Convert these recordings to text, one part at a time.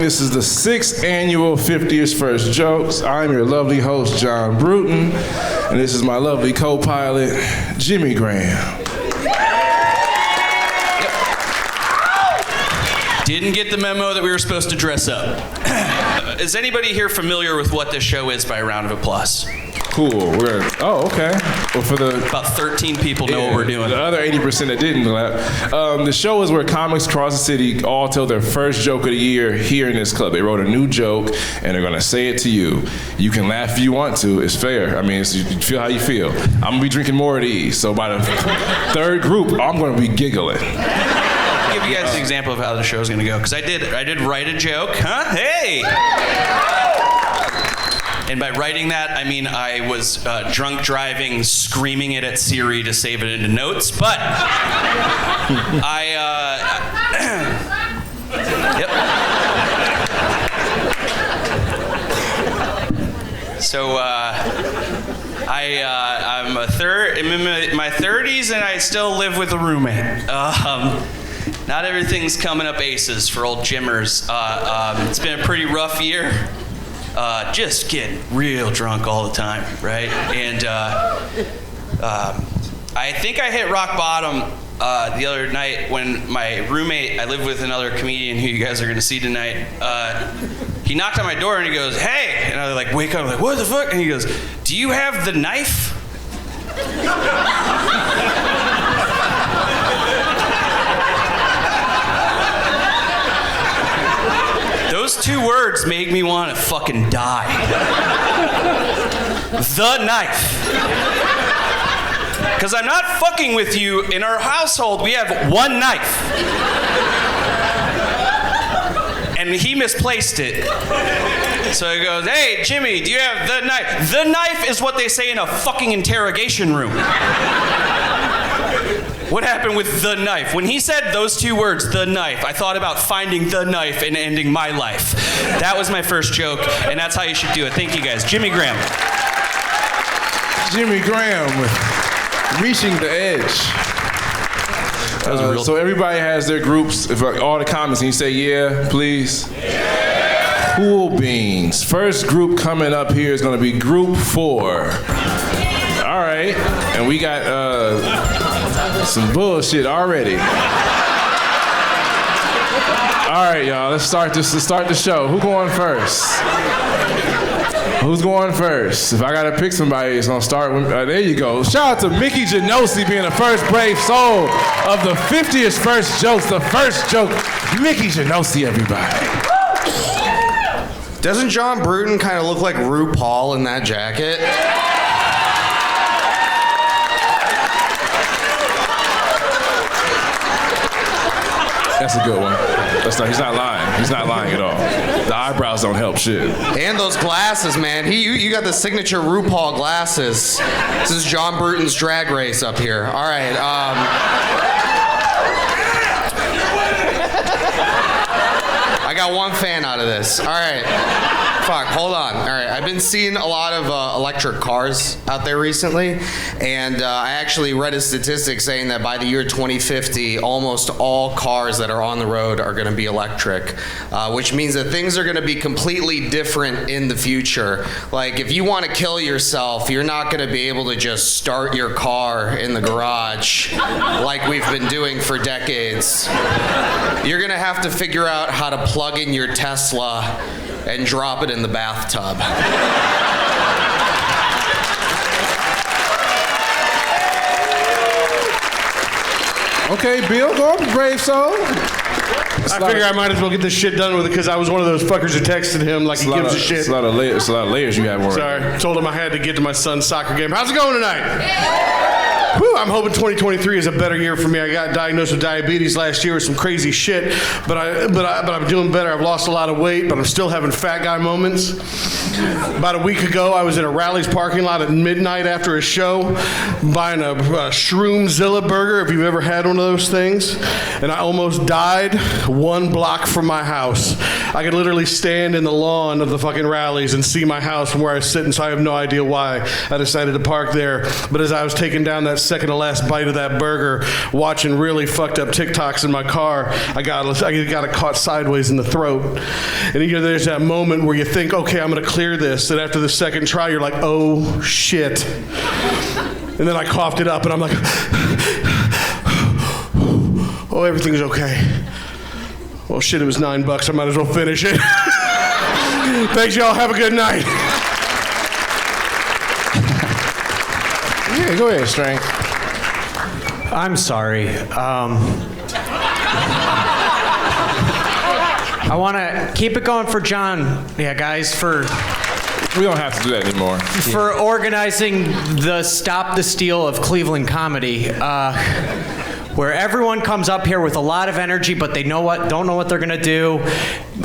This is the 6th annual 50th First Jokes. I'm your lovely host, John Bruton, and this is my lovely co-pilot, Jimmie Graham. Didn't get the memo that we were supposed to dress up. Is anybody here familiar with what this show is by a round of applause? Cool. Okay. Well, for the about 13 people know what we're doing. The other 80% that didn't clap. The show is where comics across the city all tell their first joke of the year here in this club. They wrote a new joke and they're gonna say it to you. You can laugh if you want to. It's fair. I mean, you feel how you feel. I'm gonna be drinking more of these. So by the third group, I'm gonna be giggling. I'll give you guys an example of how the show's gonna go, because I did write a joke, huh? Hey! And by writing that, I mean I was drunk driving, screaming it at Siri to save it into notes, but yep. So I'm in my 30s and I still live with a roommate. Not everything's coming up aces for old Jimmers. It's been a pretty rough year. Just getting real drunk all the time, right? And I think I hit rock bottom the other night when my roommate, I live with another comedian who you guys are gonna see tonight, he knocked on my door and he goes, "Hey!" And I like wake up, I'm like, "What the fuck?" And he goes, "Do you have the knife?" Those 2 words made me want to fucking die. The knife. Because I'm not fucking with you. In our household, we have one knife. And he misplaced it. So he goes, "Hey, Jimmie, do you have the knife?" The knife is what they say in a fucking interrogation room. What happened with the knife? When he said those 2 words, the knife, I thought about finding the knife and ending my life. That was my first joke, and that's how you should do it. Thank you guys. Jimmie Graham. Jimmie Graham with Reaching the Edge. So everybody has their groups, if all the comments, and you say, yeah, please? Yeah. Cool beans. First group coming up here is gonna be group 4. All right, and we got some bullshit already. All right, y'all, let's start the show. Who's going first? Who's going first? If I gotta pick somebody, it's gonna start with, there you go. Shout out to Mickey Genosi being the first brave soul of the 50th First Jokes, the first joke. Mickey Genosi, everybody. Doesn't John Bruton kind of look like RuPaul in that jacket? That's a good one. He's not lying. He's not lying at all. The eyebrows don't help shit. And those glasses, man. You got the signature RuPaul glasses. This is John Bruton's drag race up here. All right. I got one fan out of this. All right. Fuck, hold on. All right, I've been seeing a lot of electric cars out there recently, and I actually read a statistic saying that by the year 2050, almost all cars that are on the road are going to be electric, which means that things are going to be completely different in the future. Like, if you want to kill yourself, you're not going to be able to just start your car in the garage like we've been doing for decades. You're going to have to figure out how to plug in your Tesla and drop it in the bathtub. Okay, Bill, go on, brave soul. I figure I might as well get this shit done with it because I was one of those fuckers who texted him like he gives a shit. It's a lot of layers you have. Sorry, told him I had to get to my son's soccer game. How's it going tonight? Whew, I'm hoping 2023 is a better year for me. I got diagnosed with diabetes last year with some crazy shit, but I'm doing better. I've lost a lot of weight, but I'm still having fat guy moments. About a week ago, I was in a Rally's parking lot at midnight after a show, buying a Shroomzilla burger, if you've ever had one of those things, and I almost died 1 block from my house. I could literally stand in the lawn of the fucking Rally's and see my house from where I was sitting, so I have no idea why I decided to park there. But as I was taking down that that second to last bite of that burger, watching really fucked up TikToks in my car. I got it caught sideways in the throat. And there's that moment where you think, okay, I'm gonna clear this. And after the second try, you're like, oh shit. And then I coughed it up and I'm like, oh, everything's okay. Well, shit, it was $9. I might as well finish it. Thanks, y'all. Have a good night. Yeah, go ahead, Strength. I'm sorry. I want to keep it going for John. Yeah, guys, We don't have to do that anymore. for organizing the Stop the Steal of Cleveland comedy, where everyone comes up here with a lot of energy, but they don't know what they're gonna do.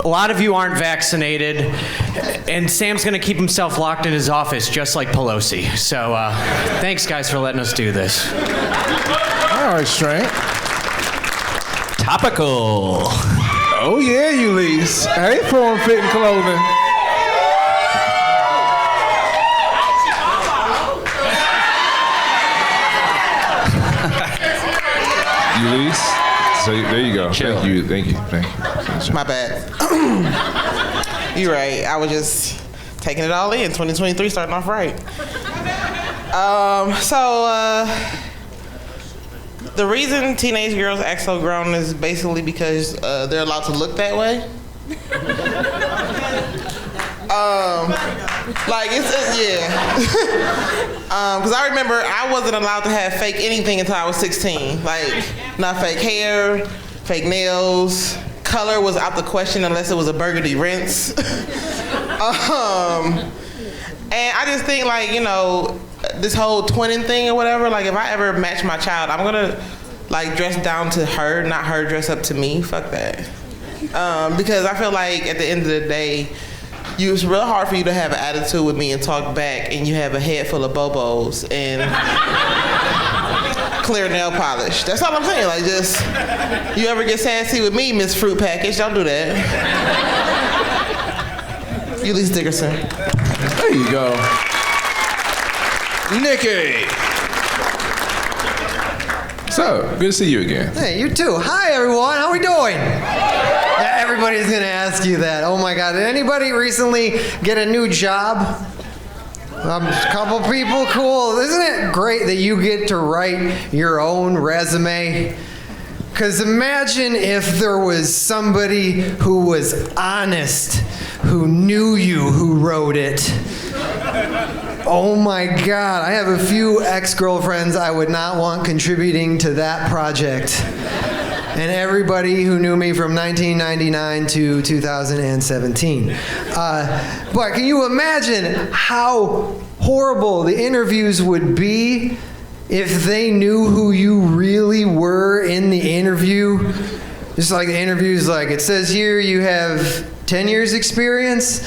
A lot of you aren't vaccinated, and Sam's gonna keep himself locked in his office, just like Pelosi. So, thanks, guys, for letting us do this. All right, Strength. Topical. Oh yeah, Ulysses. Hey, form-fitting clothing. Ulysses. So there you go. Chill. Thank you. My bad. You're right. I was just taking it all in. 2023 starting off right. The reason teenage girls act so grown is basically because they're allowed to look that way. Because I remember I wasn't allowed to have fake anything until I was 16. Like, not fake hair, fake nails. Color was out the question unless it was a burgundy rinse. And I just think, like, this whole twinning thing or whatever, like, if I ever match my child, I'm gonna, like, dress down to her, not her dress up to me. Fuck that. Because I feel like at the end of the day, it's real hard for you to have an attitude with me and talk back, and you have a head full of bobos and clear nail polish. That's all I'm saying. Like, just, you ever get sassy with me, Miss Fruit Package, don't do that. Ulysses Dickerson. There you go. Nikki. So, good to see you again. Hey, you too. Hi, everyone. How we doing? Yeah, everybody's gonna ask you that. Oh my God. Did anybody recently get a new job? A couple people. Cool. Isn't it great that you get to write your own resume? Because imagine if there was somebody who was honest, who knew you, who wrote it. Oh my God, I have a few ex-girlfriends I would not want contributing to that project. And everybody who knew me from 1999 to 2017. But can you imagine how horrible the interviews would be if they knew who you really were in the interview? Just like the interview's like, it says here you have 10 years experience?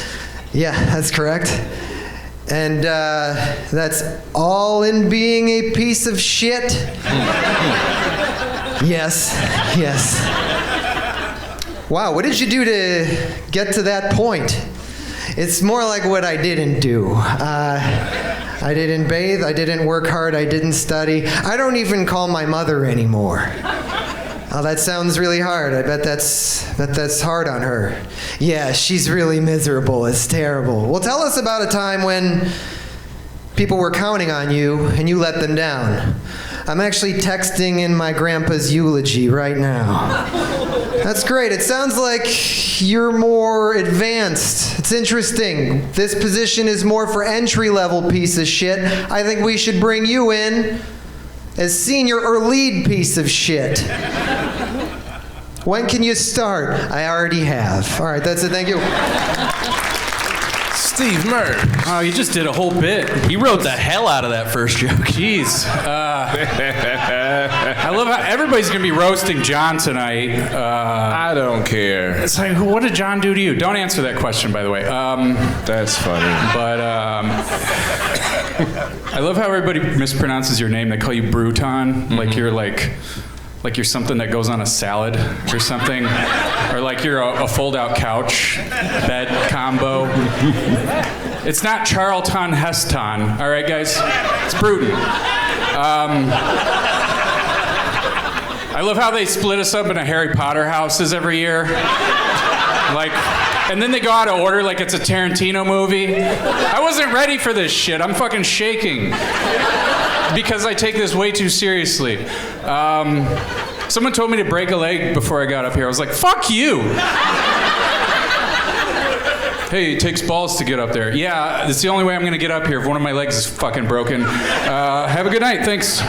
Yeah, that's correct. And that's all in being a piece of shit? Yes. Wow, what did you do to get to that point? It's more like what I didn't do. I didn't bathe, I didn't work hard, I didn't study. I don't even call my mother anymore. Oh, that sounds really hard. I bet that's hard on her. Yeah, she's really miserable. It's terrible. Well, tell us about a time when people were counting on you and you let them down. I'm actually texting in my grandpa's eulogy right now. That's great. It sounds like you're more advanced. It's interesting. This position is more for entry-level piece of shit. I think we should bring you in as senior or lead piece of shit. When can you start? I already have. All right, that's it. Thank you. Steve Murray. Oh, you just did a whole bit. He wrote the hell out of that first joke. Jeez. I love how everybody's going to be roasting John tonight. I don't care. It's like, what did John do to you? Don't answer that question, by the way. That's funny. But I love how everybody mispronounces your name. They call you Bruton, like you're like you're something that goes on a salad or something, or like you're a fold-out couch bed combo. It's not Charlton Heston, all right, guys? It's Bruton. I love how they split us up into Harry Potter houses every year. Like, and then they go out of order like it's a Tarantino movie. I wasn't ready for this shit. I'm fucking shaking. Because I take this way too seriously. Someone told me to break a leg before I got up here. I was like, fuck you. Hey, it takes balls to get up there. Yeah, it's the only way I'm gonna get up here if one of my legs is fucking broken. Have a good night, thanks.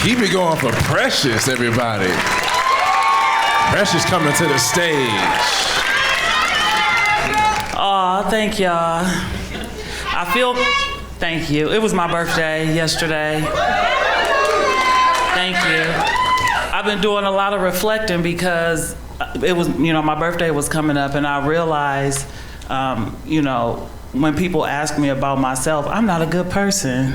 Keep it going for Precious, everybody. Precious coming to the stage. Aw, thank y'all. Thank you. It was my birthday yesterday. Thank you. I've been doing a lot of reflecting because it was, my birthday was coming up, and I realized, when people ask me about myself, I'm not a good person.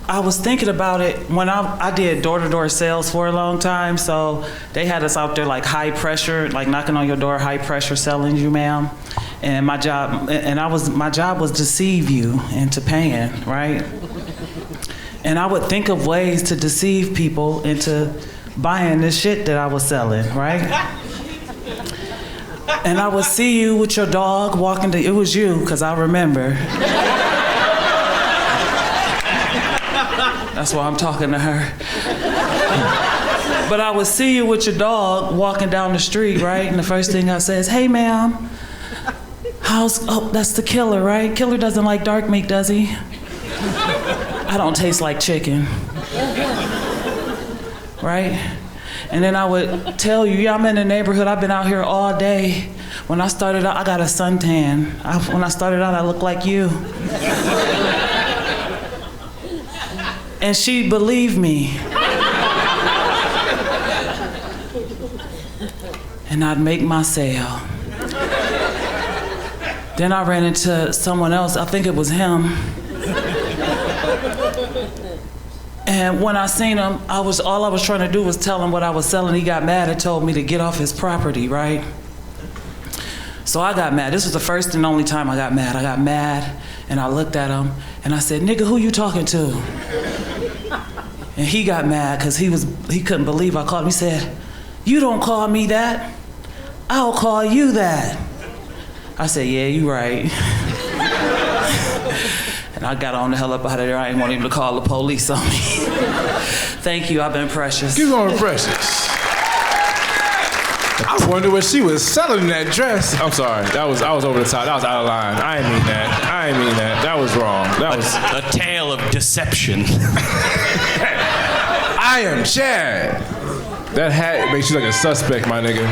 I was thinking about it when I did door-to-door sales for a long time, so they had us out there like high pressure, like knocking on your door, high pressure selling you, ma'am. And my job was deceive you into paying, right? And I would think of ways to deceive people into buying this shit that I was selling, right? And I would see you with your dog walking it was you, because I remember. That's why I'm talking to her. But I would see you with your dog walking down the street, right? And the first thing I say is, hey, ma'am, that's the killer, right? Killer doesn't like dark meat, does he? I don't taste like chicken. Right? And then I would tell you, yeah, I'm in the neighborhood. I've been out here all day. When I started out, I got a suntan. When I started out, I looked like you. And she believed me. And I'd make my sale. Then I ran into someone else. I think it was him. And when I seen him, all I was trying to do was tell him what I was selling. He got mad and told me to get off his property, right? So I got mad. This was the first and only time I got mad. I got mad, and I looked at him, and I said, nigga, who you talking to? And he got mad because he couldn't believe I called him. He said, you don't call me that. I'll call you that. I said, yeah, you right. And I got on the hell up out of there. I didn't want him to call the police on me. Thank you, I've been Precious. Keep going, Precious. I wonder what she was selling in that dress. I'm sorry, I was over the top. That was out of line. I didn't mean that. That was wrong. That was a tale of deception. I am Chad. That hat makes you like a suspect, my nigga.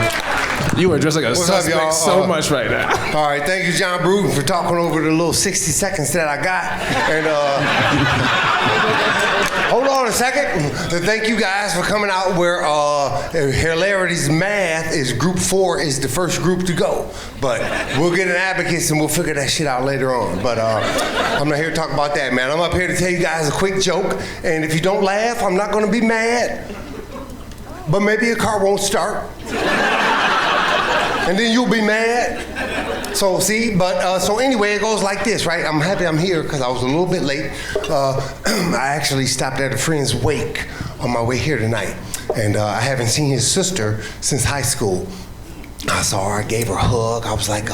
You are dressed like a suspect so much right now. All right, thank you, John Bruton, for talking over the little 60 seconds that I got. And hold on a second. Thank you guys for coming out where Hilarity's Math is group 4 is the first group to go. But we'll get an advocates and we'll figure that shit out later on. But I'm not here to talk about that, man. I'm up here to tell you guys a quick joke. And if you don't laugh, I'm not going to be mad. But maybe your car won't start. And then you'll be mad. So see, so anyway, it goes like this, right? I'm happy I'm here because I was a little bit late. I actually stopped at a friend's wake on my way here tonight. And I haven't seen his sister since high school. I saw her, I gave her a hug. I was like,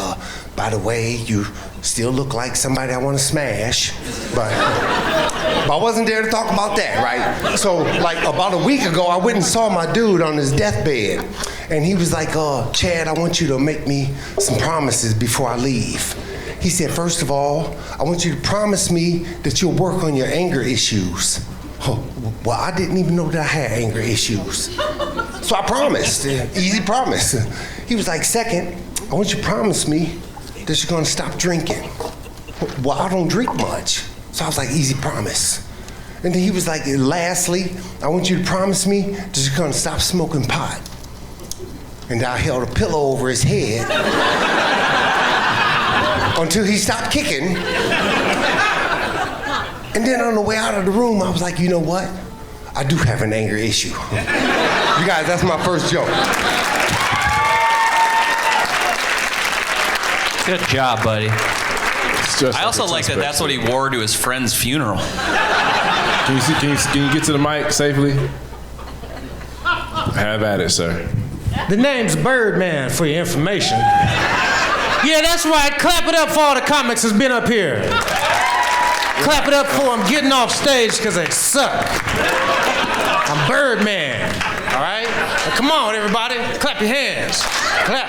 by the way, you still look like somebody I want to smash. But I wasn't there to talk about that, right? So like about a week ago, I went and saw my dude on his deathbed. And he was like, Chad, I want you to make me some promises before I leave. He said, first of all, I want you to promise me that you'll work on your anger issues. Oh, well, I didn't even know that I had anger issues. So I promised, easy promise. He was like, second, I want you to promise me that you're gonna stop drinking. Well, I don't drink much. So I was like, easy promise. And then he was like, lastly, I want you to promise me that you're gonna stop smoking pot. And I held a pillow over his head until he stopped kicking. And then on the way out of the room, I was like, you know what? I do have an anger issue. You guys, that's my first joke. Good job, buddy. I also like that that's what he wore to his friend's funeral. Can you get to the mic safely? Have at it, sir. The name's Birdman, for your information. Yeah, that's right. Clap it up for all the comics that's been up here. Clap it up for them getting off stage because they suck. I'm Birdman, all right? Now, come on, everybody. Clap your hands. Clap,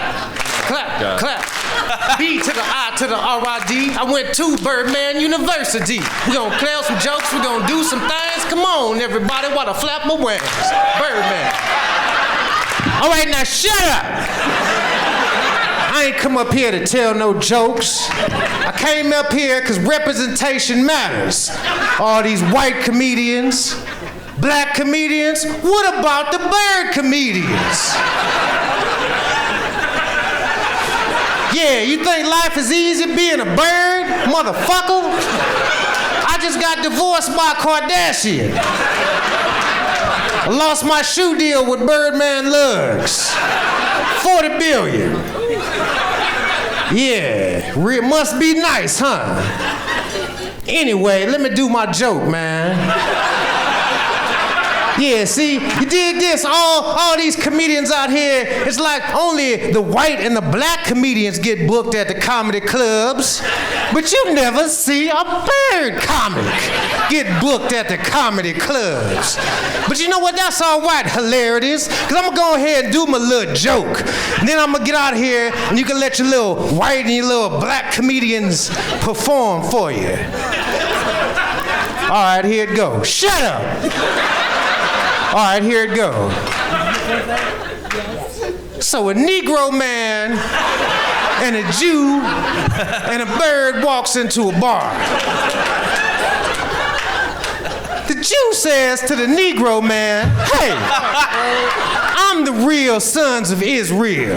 clap, clap. B to the I to the R-I-D. I went to Birdman University. We're going to tell some jokes. We're going to do some things. Come on, everybody, while I flap my wings. Birdman. All right, now shut up. I ain't come up here to tell no jokes. I came up here because representation matters. All these white comedians, black comedians, what about the bird comedians? Yeah, you think life is easy being a bird, motherfucker? I just got divorced by Kardashian. I lost my shoe deal with Birdman Lugs. $40 billion. Yeah, must be nice, huh? Anyway, let me do my joke, man. Yeah, see, you dig this? All these comedians out here, it's like only the white and the black comedians get booked at the comedy clubs, but you never see a bird comic get booked at the comedy clubs. But you know what? That's all right, hilarities, because I'm going to go ahead and do my little joke. And then I'm going to get out here, and you can let your little white and your little black comedians perform for you. All right, here it goes. Shut up. All right, here it goes. So a Negro man and a Jew and a bird walks into a bar. The Jew says to the Negro man, "Hey, I'm the real sons of Israel."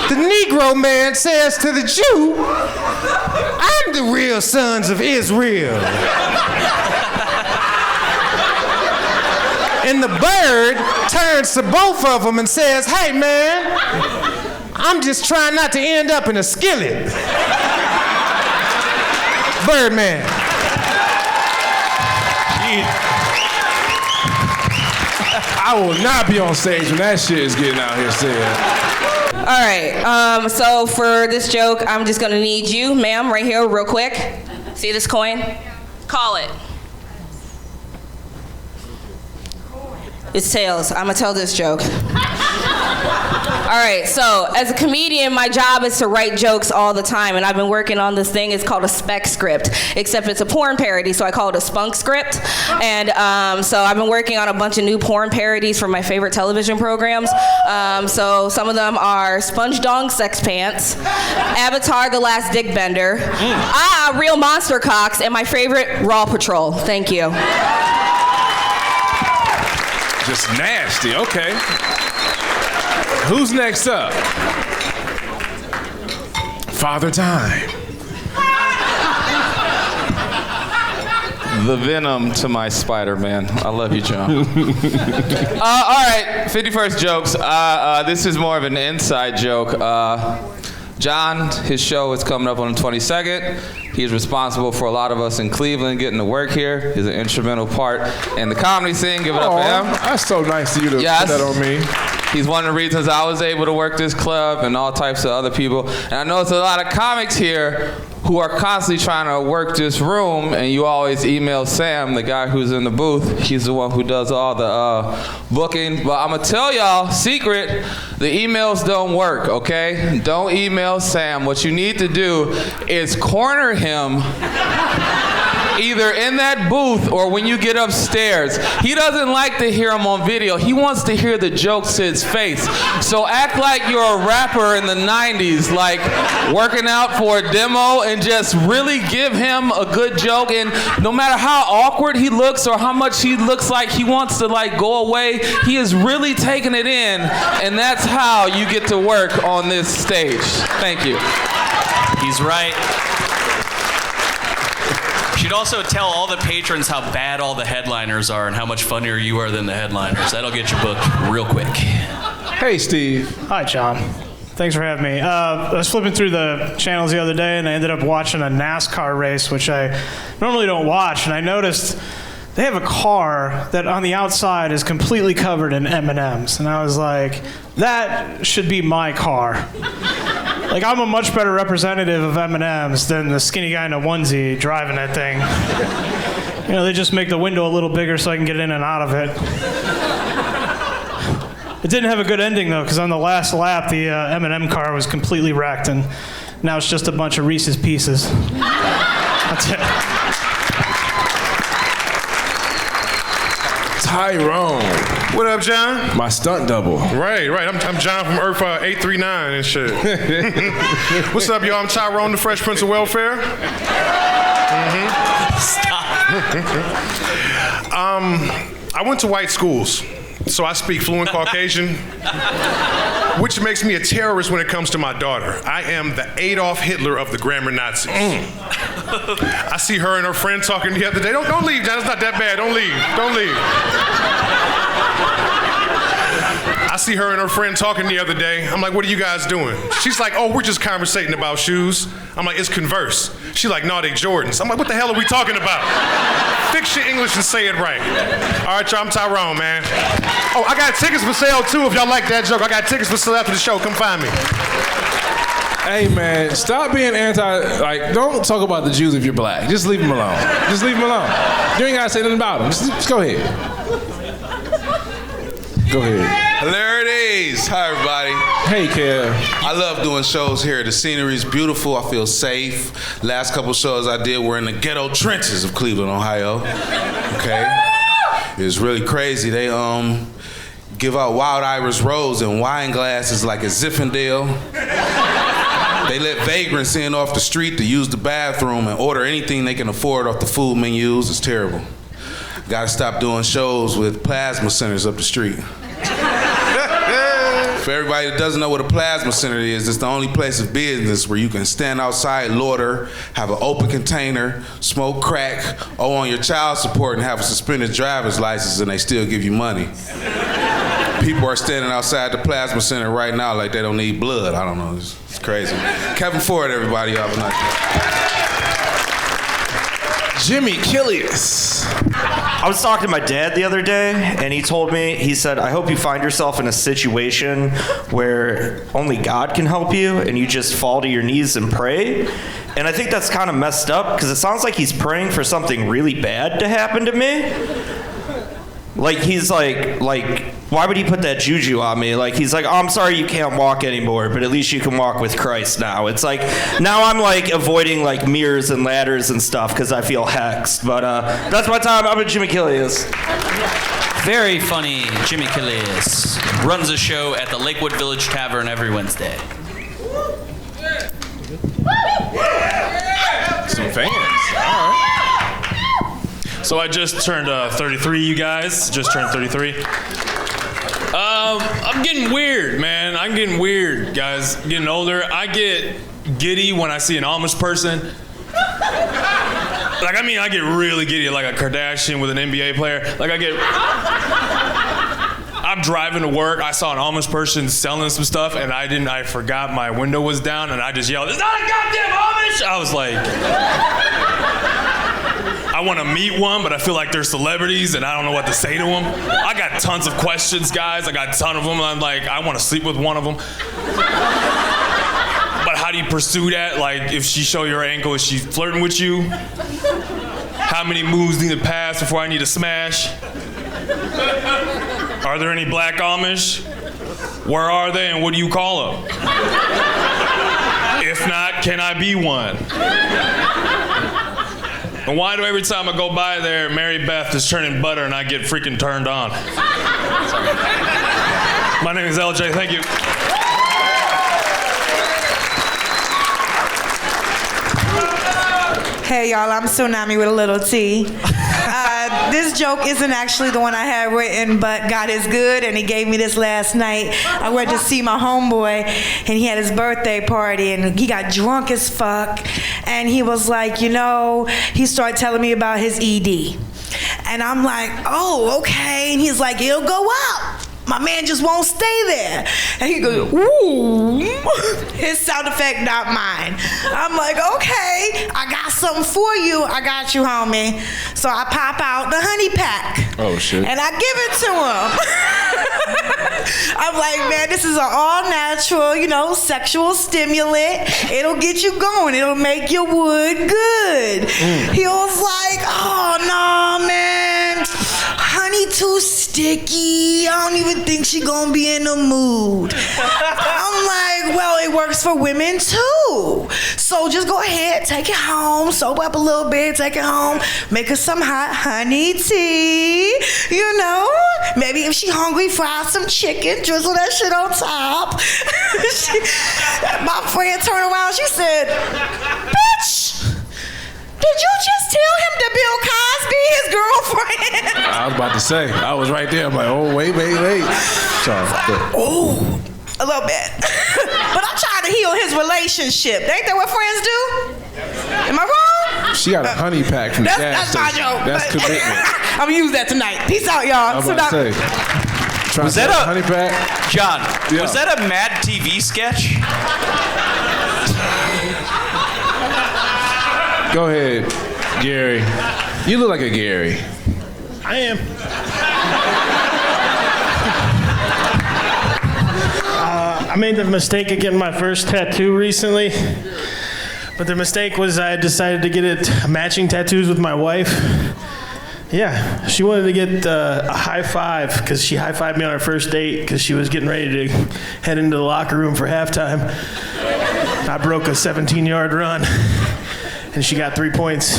The Negro man says to the Jew, "I'm the real sons of Israel." And the bird turns to both of them and says, "Hey, man, I'm just trying not to end up in a skillet." Birdman. I will not be on stage when that shit is getting out here said. All right, so for this joke, I'm just gonna need you, ma'am, right here, real quick. See this coin? Call it. It's tails. I'm gonna tell this joke. All right, so as a comedian, my job is to write jokes all the time, and I've been working on this thing. It's called a spec script, except it's a porn parody, so I call it a spunk script. And so I've been working on a bunch of new porn parodies for my favorite television programs. So some of them are Sponge Dong Sex Pants, Avatar: The Last Dick Bender, Real Monster Cocks, and my favorite, Raw Patrol. Thank you. Just nasty, okay. Who's next up? Father Time. The venom to my Spider-Man. I love you, John. All right, 51st jokes. This is more of an inside joke. John, his show is coming up on the 22nd. He's responsible for a lot of us in Cleveland getting to work here. He's an instrumental part in the comedy scene. Give it up for him. That's so nice of you to put that on me. He's one of the reasons I was able to work this club and all types of other people. And I know it's a lot of comics here who are constantly trying to work this room, and you always email Sam, the guy who's in the booth. He's the one who does all the booking. But I'm gonna tell y'all, secret, the emails don't work, okay? Don't email Sam. What you need to do is corner him either in that booth or when you get upstairs. He doesn't like to hear him on video. He wants to hear the jokes to his face. So act like you're a rapper in the 90s, like working out for a demo, and just really give him a good joke. And no matter how awkward he looks or how much he looks like he wants to like go away, he is really taking it in, and that's how you get to work on this stage. Thank you. He's right. You should also tell all the patrons how bad all the headliners are and how much funnier you are than the headliners. That'll get you booked real quick. Hey, Steve. Hi, John. Thanks for having me. I was flipping through the channels the other day, and I ended up watching a NASCAR race, which I normally don't watch, and I noticed they have a car that on the outside is completely covered in M&Ms, and I was like, that should be my car. Like, I'm a much better representative of M&Ms than the skinny guy in a onesie driving that thing. You know, they just make the window a little bigger so I can get in and out of it. It didn't have a good ending, though, because on the last lap, the M&M car was completely wrecked, and now it's just a bunch of Reese's Pieces. That's it. Tyrone. What up, John? My stunt double. Right. I'm John from Earth 839 and shit. What's up, y'all? I'm Tyrone, the Fresh Prince of Welfare. Stop. I went to white schools, so I speak fluent Caucasian, which makes me a terrorist when it comes to my daughter. I am the Adolf Hitler of the grammar Nazis. I see her and her friend talking the other day. Don't leave, John. It's not that bad. Don't leave. I see her and her friend talking the other day. I'm like, what are you guys doing? She's like, oh, we're just conversating about shoes. I'm like, it's Converse. She's like, no, they Jordans. I'm like, what the hell are we talking about? Fix your English and say it right. All right, y'all, I'm Tyrone, man. Oh, I got tickets for sale, too, if y'all like that joke. I got tickets for sale after the show. Come find me. Hey, man, stop being don't talk about the Jews if you're black. Just leave them alone. You ain't got to say nothing about them. Just go ahead. Go ahead. Hilarities. Hi, everybody. Hey, Kev. I love doing shows here. The scenery's beautiful. I feel safe. Last couple shows I did were in the ghetto trenches of Cleveland, Ohio. Okay. It was really crazy. They give out Wild Irish Rose in wine glasses like a Zinfandel. They let vagrants in off the street to use the bathroom and order anything they can afford off the food menus. It's terrible. Gotta stop doing shows with plasma centers up the street. For everybody that doesn't know what a plasma center is, it's the only place of business where you can stand outside, loiter, have an open container, smoke crack, owe on your child support, and have a suspended driver's license, and they still give you money. People are standing outside the plasma center right now like they don't need blood. I don't know. It's crazy. Kevin Ford, everybody. Y'all night. Jimmie Killius. I was talking to my dad the other day, and he told me, he said, I hope you find yourself in a situation where only God can help you, and you just fall to your knees and pray. And I think that's kind of messed up, because it sounds like he's praying for something really bad to happen to me. Like, he's like, why would he put that juju on me? Like, he's like, oh, I'm sorry you can't walk anymore, but at least you can walk with Christ now. It's like, now I'm like avoiding like mirrors and ladders and stuff because I feel hexed. But that's my time. I'm a Jimmie Killius. Very funny Jimmie Killius. Runs a show at the Lakewood Village Tavern every Wednesday. Some fans. All right. So I just turned 33, you guys. Just turned 33. I'm getting weird, man. I'm getting weird, guys. Getting older. I get giddy when I see an Amish person. I get really giddy, like a Kardashian with an NBA player. I'm driving to work. I saw an Amish person selling some stuff, and I forgot my window was down, and I just yelled, "It's not a goddamn Amish!" I was like, I want to meet one, but I feel like they're celebrities, and I don't know what to say to them. I got tons of questions, guys. I got a ton of them. I'm like, I want to sleep with one of them. But how do you pursue that? Like, if she show your ankle, is she flirting with you? How many moves need to pass before I need to smash? Are there any black Amish? Where are they, and what do you call them? If not, can I be one? And why do every time I go by there, Mary Beth is turning butter and I get freaking turned on? My name is LJ, thank you. Hey y'all, I'm Tsunami with a little T. This joke isn't actually the one I had written, but God is good, and he gave me this last night. I went to see my homeboy, and he had his birthday party, and he got drunk as fuck, and he was like, he started telling me about his ED. And I'm like, oh, okay. And he's like, it'll go up. my man just won't stay there. And he goes, ooh. His sound effect, not mine. I'm like, okay, I got something for you. I got you, homie. So I pop out the honey pack. Oh, shit. And I give it to him. I'm like, man, this is an all-natural, sexual stimulant. It'll get you going. It'll make your wood good. He was like, oh, no, man. Honey too sticky. I don't even think she gonna be in the mood. I'm like, well, it works for women too. So just go ahead, take it home, soak up a little bit, take it home, make her some hot honey tea. Maybe if she hungry, fry some chicken, drizzle that shit on top. My friend turned around, she said, bitch, did you just tell him that Bill Cosby his girlfriend? I was about to say. I was right there. I'm like, oh, wait. Sorry. Oh, a little bit. But I'm trying to heal his relationship. Ain't that what friends do? Am I wrong? She got a honey pack from the gas That's my station. joke. That's commitment. I'm gonna use that tonight. Peace out, y'all. I was about to say. Was that a honey pack? John? Yeah. Was that a Mad TV sketch? Go ahead, Gary. You look like a Gary. I am. I made the mistake of getting my first tattoo recently. But the mistake was I decided to get it matching tattoos with my wife. Yeah, she wanted to get a high five because she high-fived me on our first date because she was getting ready to head into the locker room for halftime. I broke a 17-yard run. And she got 3 points.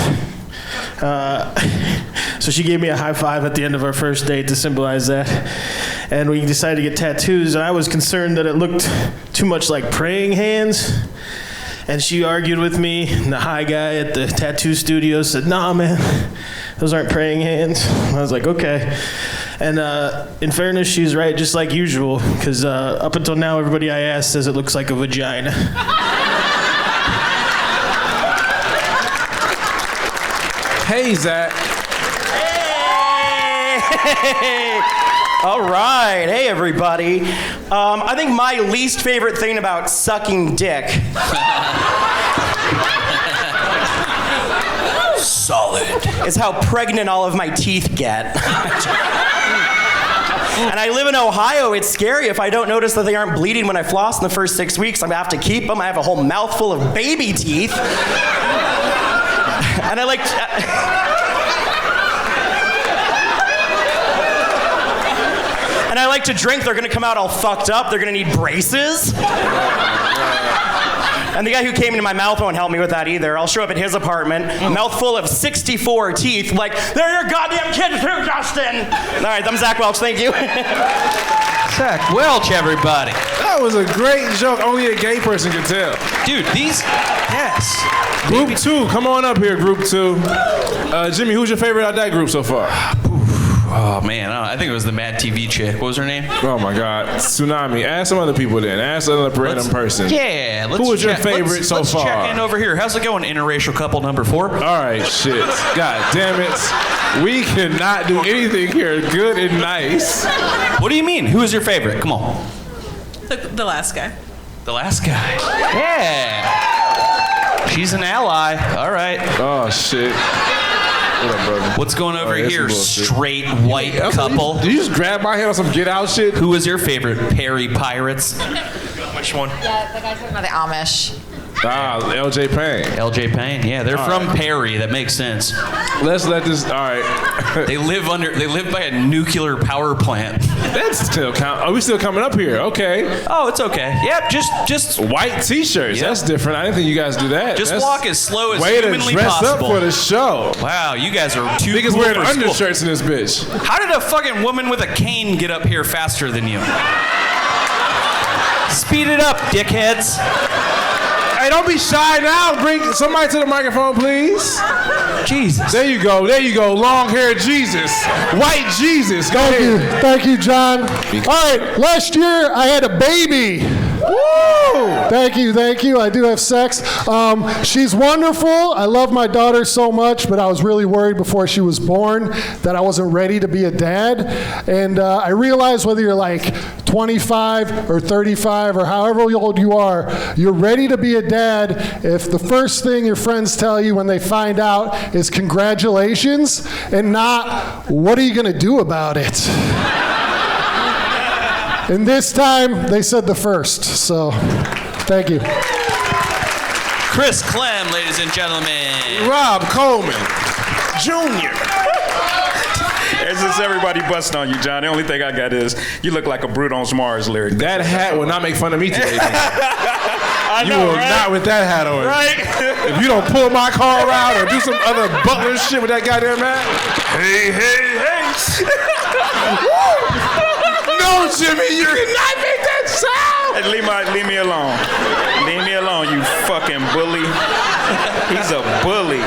So she gave me a high five at the end of our first date to symbolize that. And we decided to get tattoos, and I was concerned that it looked too much like praying hands. And she argued with me, and the high guy at the tattoo studio said, nah, man, those aren't praying hands. And I was like, okay. And in fairness, she's right, just like usual, because up until now, everybody I asked says it looks like a vagina. Hey, Zach. Hey! All right. Hey, everybody. I think my least favorite thing about sucking dick. Solid. Is how pregnant all of my teeth get. And I live in Ohio. It's scary if I don't notice that they aren't bleeding when I floss in the first 6 weeks. I'm gonna have to keep them. I have a whole mouthful of baby teeth. And I like and I like to drink. They're gonna come out all fucked up. They're gonna need braces. And the guy who came into my mouth won't help me with that either. I'll show up at his apartment, mouthful of 64 teeth, like, they're your goddamn kids too, Justin. All right, I'm Zach Welch, thank you. Zach Welch, everybody. That was a great joke. Only a gay person could tell. Dude, yes. Group 2, come on up here, Group 2. Jimmie, who's your favorite out of that group so far? Oh, man, I think it was the Mad TV chick. What was her name? Oh, my God. Tsunami. Ask some other people then. Ask another random person. Yeah, let's Who was your favorite so let's far? Check in over here. How's it going, interracial couple number 4? All right, shit. God damn it. We cannot do anything here good and nice. What do you mean? Who is your favorite? Come on. The last guy. The last guy. Yeah. She's an ally. All right. Oh, shit. What up, brother? What's going over here, straight white couple? Did you just grab my hand on some Get Out shit? Who was your favorite Perry Pirates? Which one? Yeah, the guy's talking about the Amish. Ah, LJ Payne. LJ Payne, yeah, they're from Perry. That makes sense. Let's let this. All right. They live by a nuclear power plant. That's still count. Are we still coming up here? Okay. Oh, it's okay. Yep, just white T-shirts. Yep. That's different. I didn't think you guys do that. Just walk as slow as way humanly to dress possible. up for the show. Wow, you guys are too Niggas cool wearing for school. undershirts in this bitch. How did a fucking woman with a cane get up here faster than you? Speed it up, dickheads. Hey, don't be shy now. Bring somebody to the microphone, please. Jesus. There you go. There you go. Long-haired Jesus. White Jesus. Go ahead. Thank you, John. All right, last year I had a baby. Woo! Thank you. I do have sex. She's wonderful. I love my daughter so much, but I was really worried before she was born that I wasn't ready to be a dad. And I realized whether you're like 25 or 35 or however old you are, you're ready to be a dad if the first thing your friends tell you when they find out is congratulations and not what are you going to do about it. And this time they said the first, so thank you. Chris Clem, ladies and gentlemen. Rob Coleman Jr. It's just everybody busting on you, John. The only thing I got is you look like a Bruton Mars lyric. That hat will not make fun of me today. I know, you will right? not with that hat on. Right? If you don't pull my car around or do some other butler shit with that goddamn hat. Hey. No, Jimmie, you cannot make that sound. Hey, leave me alone. Leave me alone, you fucking bully. He's a bully.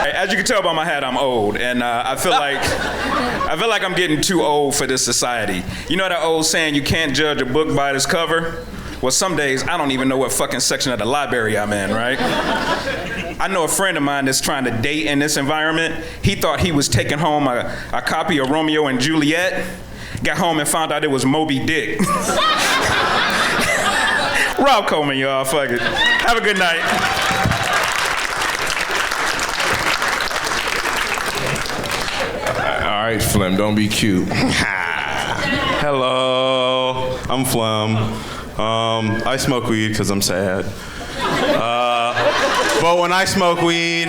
As you can tell by my hat, I'm old, and I feel like I'm getting too old for this society. You know that old saying, you can't judge a book by its cover? Well, some days I don't even know what fucking section of the library I'm in, right? I know a friend of mine that's trying to date in this environment. He thought he was taking home a copy of Romeo and Juliet. Got home and found out it was Moby Dick. Rob Coleman, y'all. Fuck it. Have a good night. All right, Flem, don't be cute. Hello, I'm Flem. I smoke weed because I'm sad. But when I smoke weed,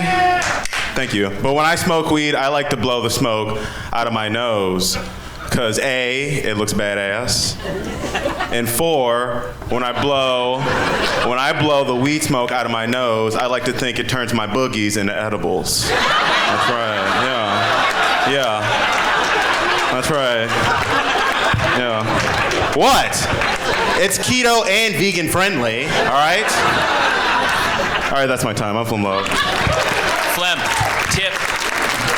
thank you. But when I smoke weed, I like to blow the smoke out of my nose. Because A, it looks badass. And 4, when I blow the weed smoke out of my nose, I like to think it turns my boogies into edibles. That's right, yeah. That's right. Yeah. What? It's keto and vegan friendly, all right? All right, that's my time. I'm from Love. Flem, tip.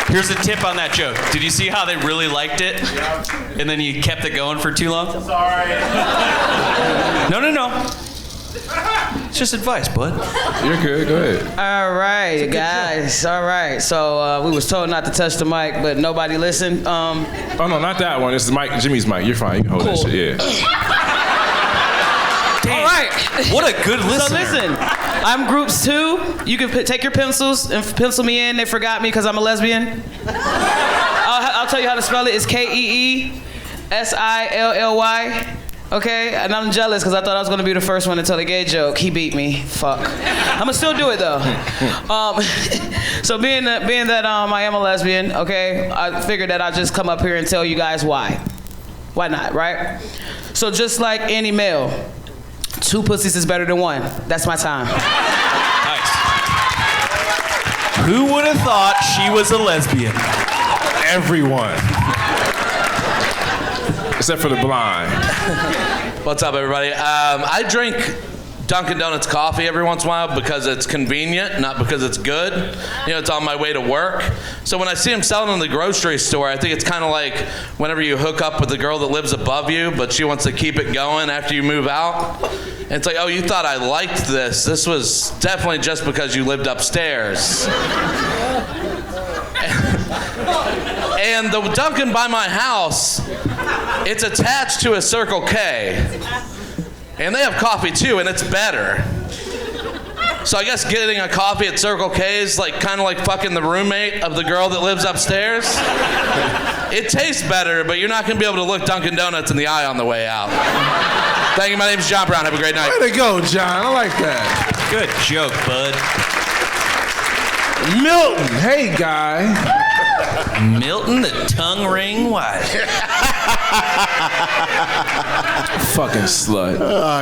Here's a tip on that joke. Did you see how they really liked it? And then you kept it going for too long? Sorry. No. It's just advice, bud. You're good. Go ahead. All right, guys. All right. So we was told not to touch the mic, but nobody listened. Oh no, not that one. It's the mic, Jimmie's mic. You're fine. You can hold that shit. Yeah. All right. What a good listener. So listen, I'm groups 2. You can take your pencils and pencil me in. They forgot me because I'm a lesbian. I'll tell you how to spell it. It's Keesilly. Okay, and I'm jealous because I thought I was gonna be the first one to tell a gay joke. He beat me. Fuck. I'm gonna still do it though. So being that I am a lesbian, okay, I figured that I'd just come up here and tell you guys why. Why not, right? So just like any male, 2 pussies is better than 1. That's my time. Nice. Who would have thought she was a lesbian? Everyone. Except for the blind. What's up, everybody? I drink Dunkin' Donuts coffee every once in a while because it's convenient, not because it's good. You know, it's on my way to work. So when I see them selling in the grocery store, I think it's kind of like whenever you hook up with the girl that lives above you, but she wants to keep it going after you move out. And it's like, oh, you thought I liked this. This was definitely just because you lived upstairs. And the Dunkin' by my house, it's attached to a Circle K. And they have coffee too, and it's better. So I guess getting a coffee at Circle K is like kind of like fucking the roommate of the girl that lives upstairs. It tastes better, but you're not gonna be able to look Dunkin' Donuts in the eye on the way out. Thank you, my name's John Brown. Have a great night. Way to go, John. I like that. Good joke, bud. Milton. Hey, guy. Milton the tongue ring white. Fucking slut.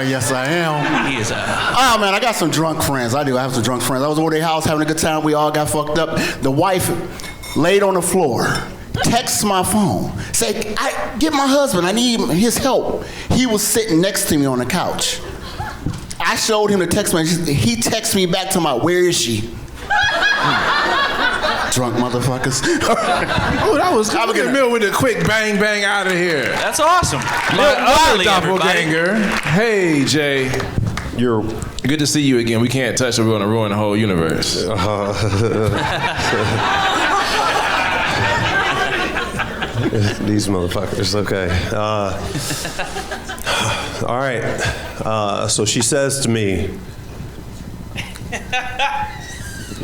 Yes, I am. He is a... Oh, man, I got some drunk friends. I have some drunk friends. I was over their house having a good time. We all got fucked up. The wife laid on the floor, texts my phone, say, get my husband. I need his help. He was sitting next to me on the couch. I showed him the text message. He texted me back to my, where is she? drunk motherfuckers. Oh, that was good. Look at Mill with a quick bang bang out of here. That's awesome. My other doppelganger. Hey, Jay. You're good to see you again. We can't touch it. We're going to ruin the whole universe. These motherfuckers. Okay. All right. So she says to me,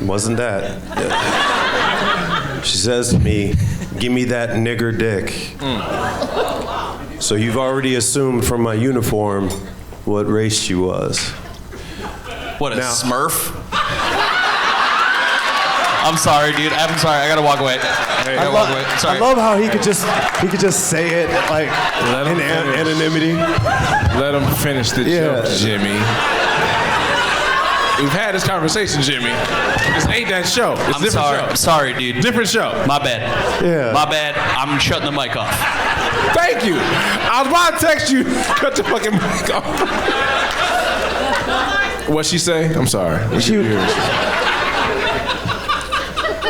wasn't that? She says to me, give me that nigger dick. So you've already assumed from my uniform what race she was. What, a Smurf? I'm sorry, dude. I'm sorry. I gotta walk away. I love how he could just say it like in anonymity. Let him finish the joke, Jimmy. We've had this conversation, Jimmy. This ain't that show. It's I'm sorry. Show. Sorry, dude. Different show. My bad. Yeah. My bad. I'm shutting the mic off. Thank you. I was about to text you. Cut the fucking mic off. What'd she say? I'm sorry.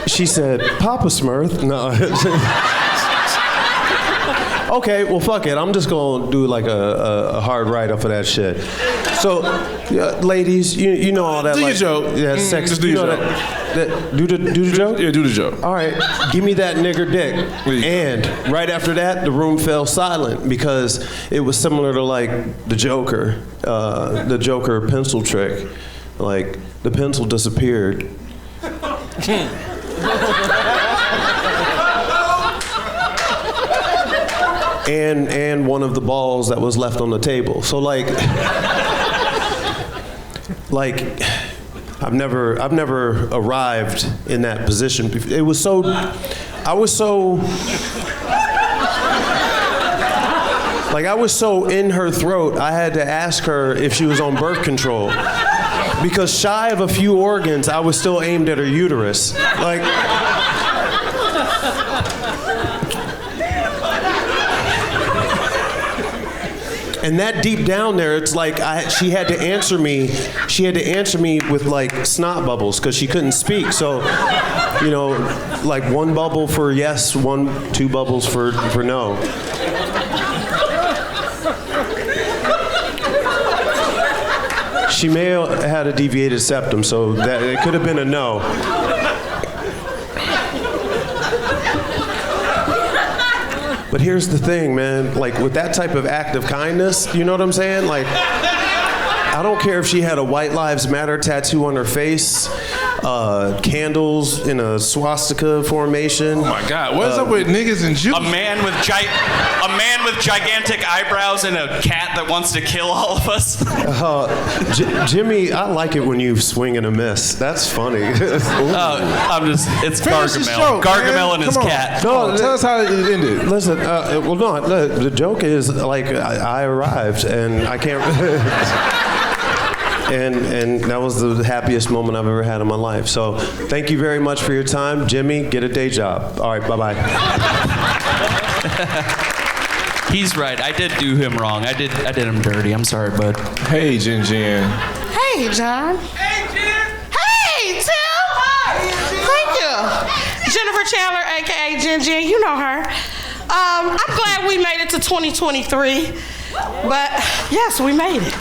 She said, Papa Smurf. No. Okay, well, fuck it. I'm just going to do like a hard write-up of that shit. So, ladies, you know all that. Do like, your joke. Yeah, sex. Just do your joke. Do the joke? Yeah, do the joke. All right, give me that nigger dick. And right after that, the room fell silent because it was similar to like the Joker pencil trick. Like, the pencil disappeared. And one of the balls that was left on the table. So like I've never arrived in that position. I was so in her throat, I had to ask her if she was on birth control. Because shy of a few organs, I was still aimed at her uterus. Like, and that deep down there, it's like she had to answer me. She had to answer me with like snot bubbles because she couldn't speak. So, you know, like one bubble for yes, two bubbles for no. She may have had a deviated septum, so that it could have been a no. But here's the thing, man. Like, with that type of act of kindness, you know what I'm saying? Like, I don't care if she had a White Lives Matter tattoo on her face, candles in a swastika formation. Oh my God, what's up with niggas and Jews? A man with gigantic eyebrows and a cat that wants to kill all of us. Jimmie, I like it when you swing and a miss. That's funny. It's Gargamel. Gargamel and his cat. No, tell us how it ended. Listen, well, no, the joke is like I arrived and I can't. And that was the happiest moment I've ever had in my life. So thank you very much for your time. Jimmie, get a day job. All right, bye-bye. He's right. I did do him wrong. I did him dirty. I'm sorry, bud. Hey, Jen. Hey, John. Hey, Jen. Hey, Tim. Thank you. Jennifer Chandler, a.k.a. Jen. You know her. I'm glad we made it to 2023. But, yes, we made it.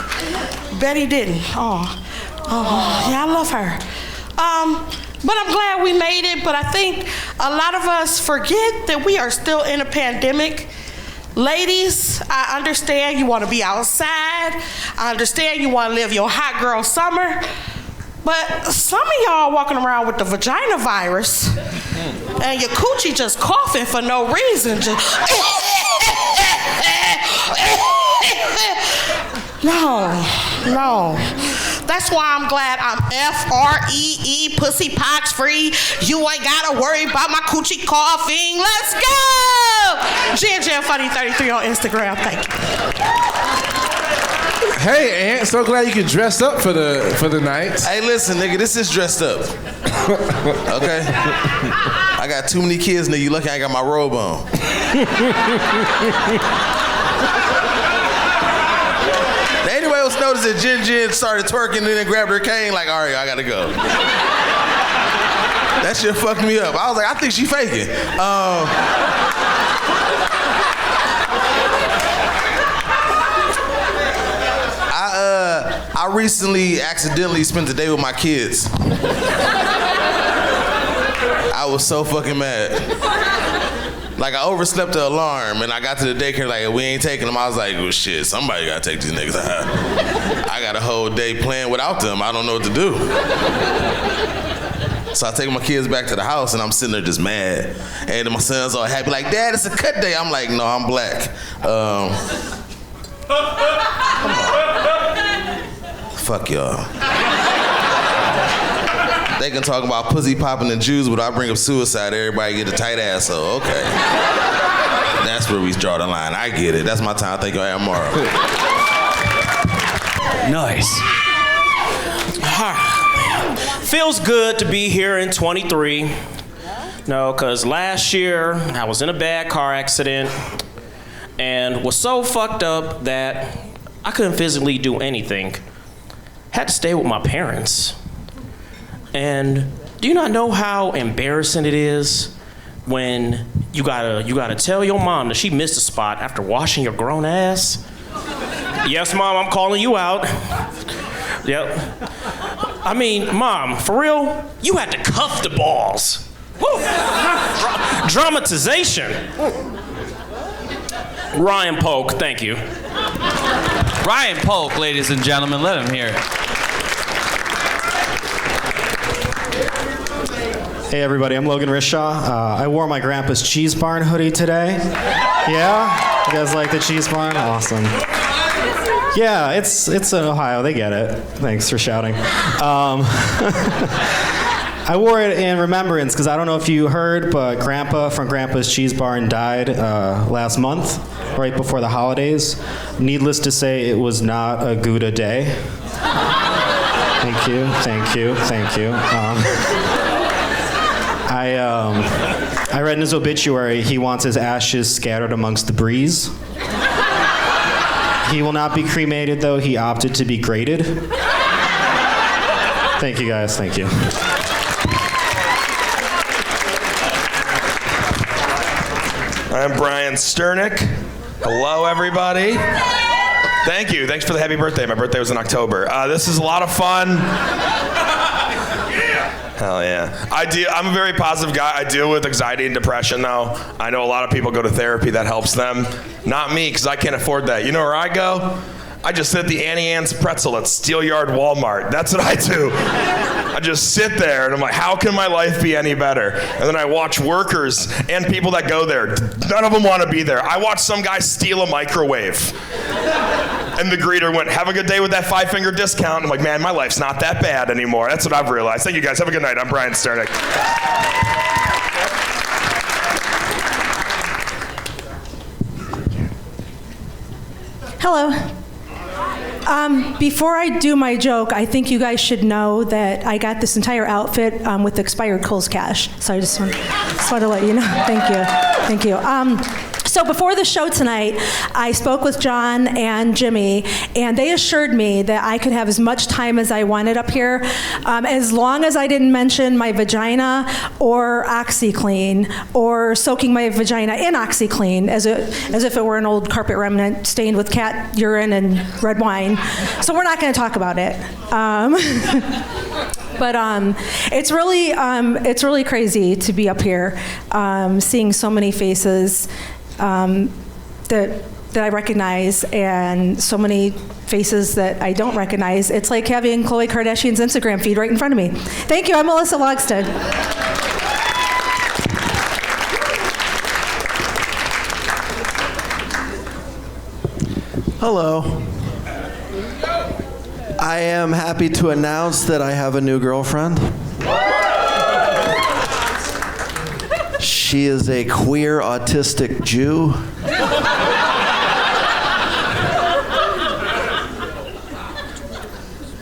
Betty didn't. Oh, yeah, I love her. But I'm glad we made it. But I think a lot of us forget that we are still in a pandemic. Ladies, I understand you want to be outside. I understand you want to live your hot girl summer. But some of y'all walking around with the vagina virus and your coochie just coughing for no reason. No. That's why I'm glad I'm FREE, pussy pox free. You ain't gotta worry about my coochie coughing. Let's go! Jen Funny 33 on Instagram. Thank you. Hey, Aunt, so glad you could dress up for the night. Hey, listen, nigga, this is dressed up. Okay? I got too many kids, nigga. You lucky I ain't got my robe on. Anybody else noticed that Jen started twerking and then grabbed her cane? Like, all right, I gotta go. That shit fucked me up. I was like, I think she faking. I recently accidentally spent the day with my kids. I was so fucking mad. Like, I overslept the alarm, and I got to the daycare, like, we ain't taking them. I was like, well, shit, somebody gotta take these niggas out. I got a whole day playing without them. I don't know what to do. So I take my kids back to the house, and I'm sitting there just mad. And my son's all happy, like, Dad, it's a cut day. I'm like, no, I'm black. Fuck y'all. They can talk about pussy popping and Jews, but I bring up suicide, everybody get a tight ass, so okay. That's where we draw the line. I get it. That's my time. Thank you, tomorrow. Nice. Feels good to be here in 23. No, because last year I was in a bad car accident and was so fucked up that I couldn't physically do anything. Had to stay with my parents. And do you not know how embarrassing it is when you gotta tell your mom that she missed a spot after washing your grown ass? Yes, Mom, I'm calling you out. Yep. I mean, Mom, for real, you had to cuff the balls. Woo. Dramatization. Ryan Polk, thank you. Ryan Polk, ladies and gentlemen, let him hear it. Hey everybody, I'm Logan Rishaw. I wore my grandpa's Cheese Barn hoodie today. Yeah? You guys like the Cheese Barn? Awesome. Yeah, it's in Ohio, they get it. Thanks for shouting. I wore it in remembrance because I don't know if you heard, but Grandpa from Grandpa's Cheese Barn died last month, right before the holidays. Needless to say, it was not a Gouda day. Thank you, thank you, thank you. I read in his obituary he wants his ashes scattered amongst the breeze. He will not be cremated, though. He opted to be grated. Thank you, guys. Thank you. I'm Brian Sternick. Hello, everybody. Thank you. Thanks for the happy birthday. My birthday was in October. This is a lot of fun. Hell yeah. I'm a very positive guy. I deal with anxiety and depression, though. I know a lot of people go to therapy that helps them. Not me, because I can't afford that. You know where I go? I just sit at the Annie Ann's Pretzel at Steelyard Walmart. That's what I do. I just sit there, and I'm like, how can my life be any better? And then I watch workers and people that go there. None of them want to be there. I watched some guy steal a microwave. And the greeter went, have a good day with that 5-finger discount. I'm like, man, my life's not that bad anymore. That's what I've realized. Thank you, guys. Have a good night. I'm Brian Sternick. Hello. Before I do my joke, I think you guys should know that I got this entire outfit with expired Kohl's cash. So I just want to let you know. Thank you. Thank you. So before the show tonight, I spoke with John and Jimmie, and they assured me that I could have as much time as I wanted up here, as long as I didn't mention my vagina or OxyClean or soaking my vagina in OxyClean as if it were an old carpet remnant stained with cat urine and red wine. So we're not going to talk about it. But it's really crazy to be up here, seeing so many faces that I recognize and so many faces that I don't recognize. It's like having Khloe Kardashian's Instagram feed right in front of me. Thank you. I'm Melissa Logstead. Hello. I am happy to announce that I have a new girlfriend. She is a queer autistic Jew.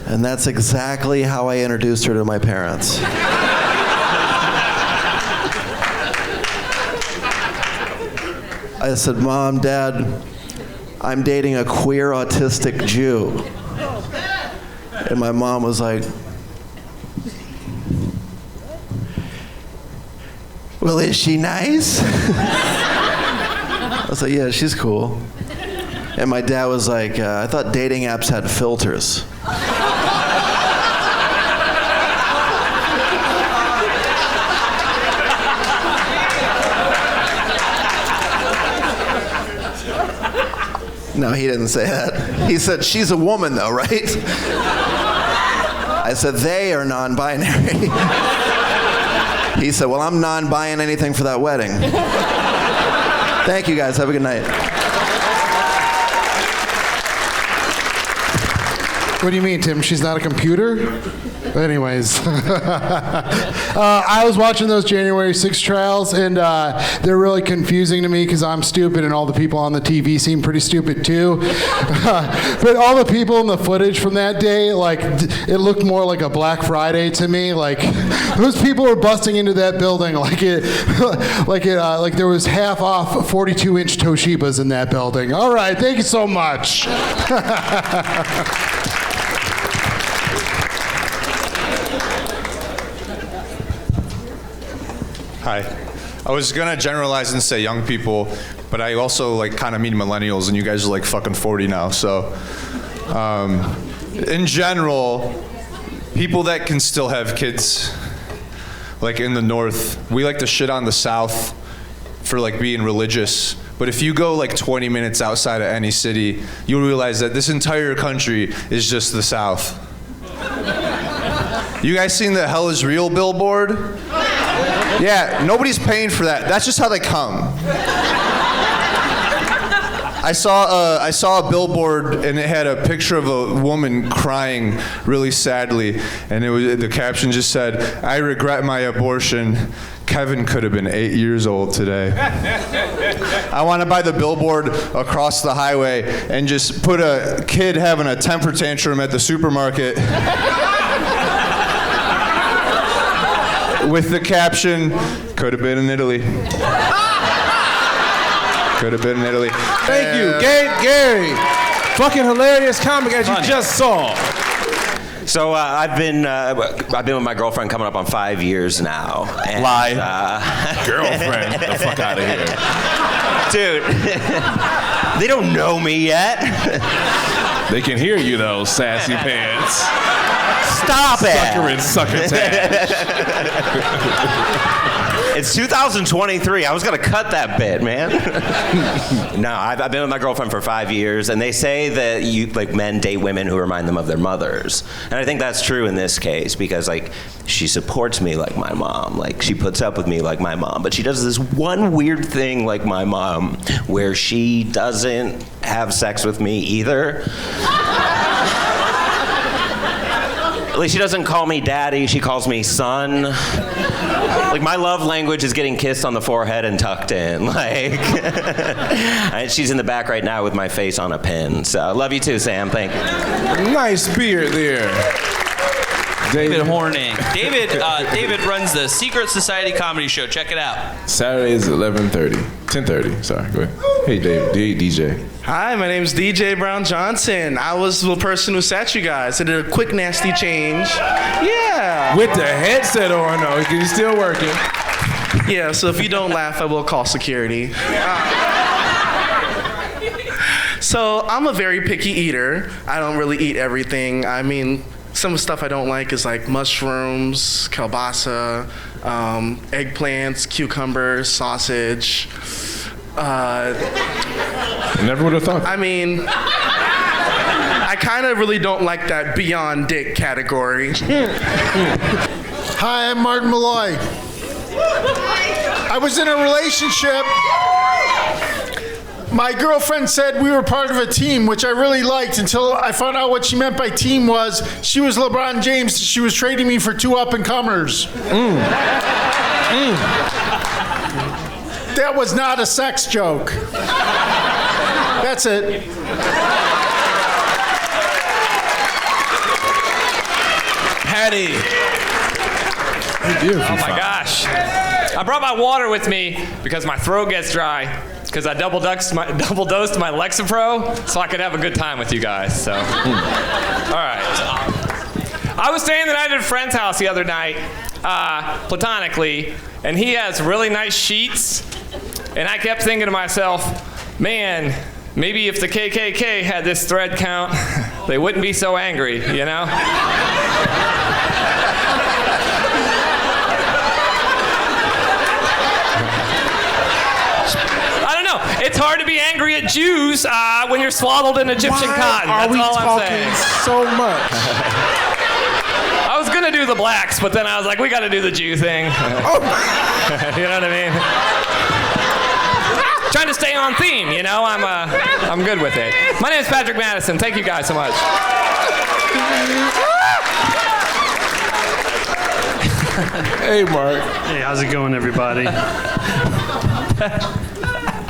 And that's exactly how I introduced her to my parents. I said, Mom, Dad, I'm dating a queer autistic Jew. And my mom was like, well, is she nice? I was like, yeah, she's cool. And my dad was like, I thought dating apps had filters. No, he didn't say that. He said, she's a woman though, right? I said, they are non-binary. He said, well, I'm non-buying anything for that wedding. Thank you guys, have a good night. What do you mean, Tim? She's not a computer? Anyways. I was watching those January 6th trials, and they're really confusing to me because I'm stupid and all the people on the TV seem pretty stupid too. But all the people in the footage from that day, like, it looked more like a Black Friday to me. Like, those people were busting into that building like there was half off 42-inch Toshibas in that building. All right, thank you so much. Hi. I was gonna generalize and say young people, but I also like kind of mean millennials, and you guys are like fucking 40 now. So, in general, people that can still have kids, like in the North, we like to shit on the South for like being religious. But if you go like 20 minutes outside of any city, you'll realize that this entire country is just the South. You guys seen the Hell is Real billboard? Yeah, nobody's paying for that. That's just how they come. I saw a billboard and it had a picture of a woman crying really sadly, and the caption just said, "I regret my abortion. Kevin could have been 8 years old today." I want to buy the billboard across the highway and just put a kid having a temper tantrum at the supermarket with the caption, "Could have been in Italy." Could have been in Italy. Thank you, Gary. Fucking hilarious comic as you just saw. So I've been with my girlfriend coming up on 5 years now. And, Lie. Girlfriend, get the fuck out of here. Dude, they don't know me yet. They can hear you though, sassy pants. Stop it. Sucker and succotash. It's 2023. I was gonna cut that bit, man. No, I've been with my girlfriend for 5 years, and they say that men date women who remind them of their mothers, and I think that's true in this case because like she supports me like my mom, like she puts up with me like my mom, but she does this one weird thing like my mom, where she doesn't have sex with me either. At least she doesn't call me daddy, she calls me son. Like my love language is getting kissed on the forehead and tucked in. Like, and she's in the back right now with my face on a pin. So love you too, Sam. Thank you. Nice beard there. David Horning. David runs the Secret Society Comedy Show. Check it out. Saturdays 10:30. Sorry, go ahead. Hey, Dave, DJ. Hi, my name's DJ Brown Johnson. I was the person who sat you guys. I did a quick nasty change. Yeah. With the headset on, though, because he's still working. Yeah, so if you don't laugh, I will call security. So I'm a very picky eater. I don't really eat everything. I mean, some of the stuff I don't like is like mushrooms, kielbasa, eggplants, cucumbers, sausage. Never would have thought. I mean, I kind of really don't like that beyond dick category. Hi, I'm Martin Malloy. I was in a relationship. My girlfriend said we were part of a team, which I really liked until I found out what she meant by team was she was LeBron James. She was trading me for two up-and-comers. That was not a sex joke. That's it. Patty. Oh my gosh. I brought my water with me because my throat gets dry. Because I double dosed my Lexapro so I could have a good time with you guys. So, all right. I was staying the night at a friend's house the other night, platonically, and he has really nice sheets. And I kept thinking to myself, man, maybe if the KKK had this thread count, they wouldn't be so angry, you know? I don't know. It's hard to be angry at Jews when you're swaddled in Egyptian cotton. That's all I'm saying. So much? I was gonna do the blacks, but then I was like, we gotta do the Jew thing. You know what I mean? Trying to stay on theme, you know? I'm good with it. My name is Patrick Madison. Thank you guys so much. Hey, Mark. Hey, how's it going, everybody?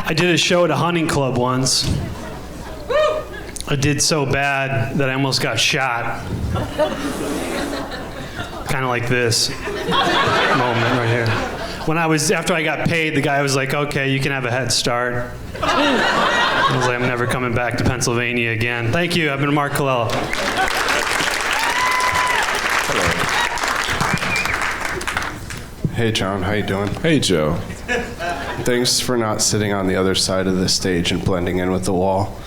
I did a show at a hunting club once. I did so bad that I almost got shot. Kind of like this moment right here. After I got paid, the guy was like, okay, you can have a head start. I was like, I'm never coming back to Pennsylvania again. Thank you, I've been Mark Colella. Hey, John, how you doing? Hey, Joe. Thanks for not sitting on the other side of the stage and blending in with the wall.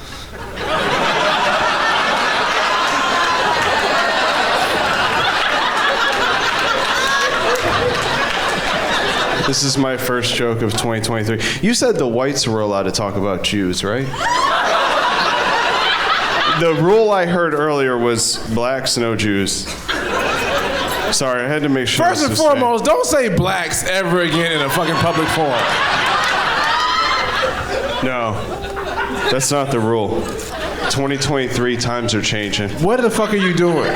This is my first joke of 2023. You said the whites were allowed to talk about Jews, right? The rule I heard earlier was blacks, no Jews. Sorry, I had to make sure. First and foremost, don't say blacks ever again in a fucking public forum. No, that's not the rule. 2023 times are changing. What the fuck are you doing?